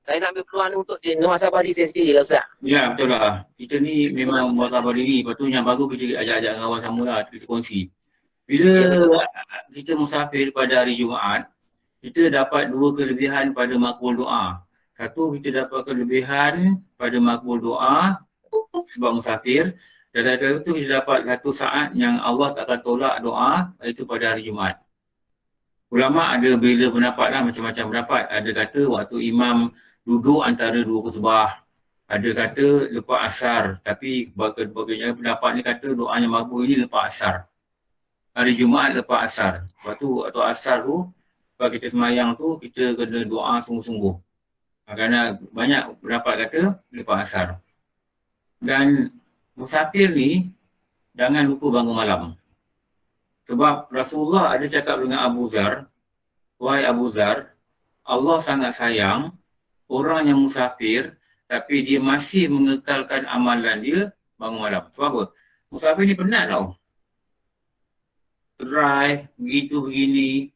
Saya nak ambil peluang untuk muhasabah diri saya sendiri lah Ustaz. Ya, betul lah. Kita ni memang muhasabah diri, lepas tu yang bagus kita ajak-ajak dengan kawan sama lah, kita kongsi. Bila kita musafir pada hari Jumaat, kita dapat dua kelebihan pada makbul doa. Satu, kita dapat kelebihan pada makbul doa sebab musafir. Dan satu itu kita dapat satu saat yang Allah tak akan tolak doa, iaitu pada hari Jumaat. Ulama ada beza pendapat lah, macam-macam pendapat. Ada kata waktu imam duduk antara dua khutbah. Ada kata lepas asar. Tapi bagian pendapat ni kata doanya makbul ini lepas asar. Hari Jumaat lepas asar. Waktu asar tu, kalau kita semayang tu, kita kena doa sungguh-sungguh. Kerana banyak pendapat kata lepas asar. Dan musafir ni jangan lupa bangun malam. Sebab Rasulullah ada cakap dengan Abu Zar, wahai Abu Zar, Allah sangat sayang orang yang musafir tapi dia masih mengekalkan amalan dia bangun malam. Sebab apa? Musafir ni penat tau. Drive, begitu begini.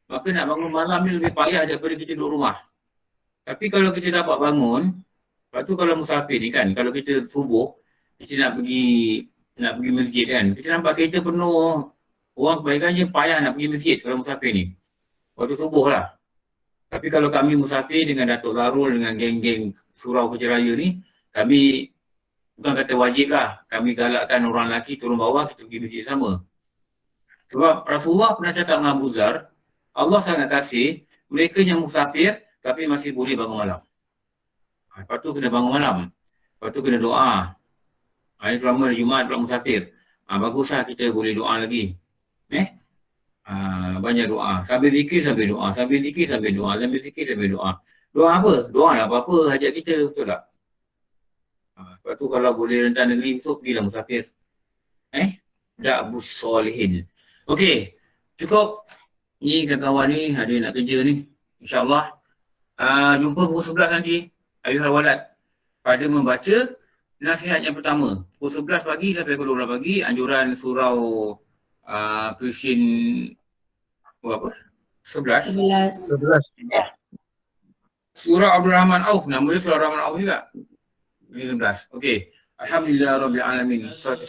Maka nak bangun malam ni lebih payah daripada kita duduk rumah. Tapi kalau kita dapat bangun, lepas tu kalau musafir ni kan, kalau kita subuh, kita nak pergi masjid kan. Kita nampak kereta penuh, orang kebanyakan je payah nak pergi masjid kalau musafir ni. Waktu subuh lah. Tapi kalau kami musafir dengan Datuk Larul, dengan geng-geng Surau Kerja Raya ni, kami bukan kata wajib lah. Kami galakkan orang lelaki turun bawah, kita pergi masjid sama. Sebab Rasulullah pernah cakap dengan Abu Zar, Allah sangat kasih mereka yang musafir tapi masih boleh bangun malam. Lepas tu kena bangun malam. Lepas tu kena doa. Ini selama Jumaat pula musafir. Baguslah kita boleh doa lagi. Banyak doa. Sambil zikir sambil doa. Sambil zikir sambil doa. Sambil zikir sambil doa. Doa apa? Doa lah apa-apa hajat kita. Betul tak? Lepas tu kalau boleh rentan negeri besok, pergilah musafir. Da'bus solihin. Okey. Cukup. Ni kawan-kawan ni ada nak kerja ni. InsyaAllah. Jumpa pukul 11 nanti. Ayuhal walad. Pada membaca nasihat yang pertama. Pukul 11 pagi sampai pukul 12 pagi. Anjuran surau Kristian berapa? 11? 11. Surah Abdul Rahman Auf. Nama dia Surah Abdul Rahman Auf juga. 11. Okey. Alhamdulillah Rabbil Alamin. Salatu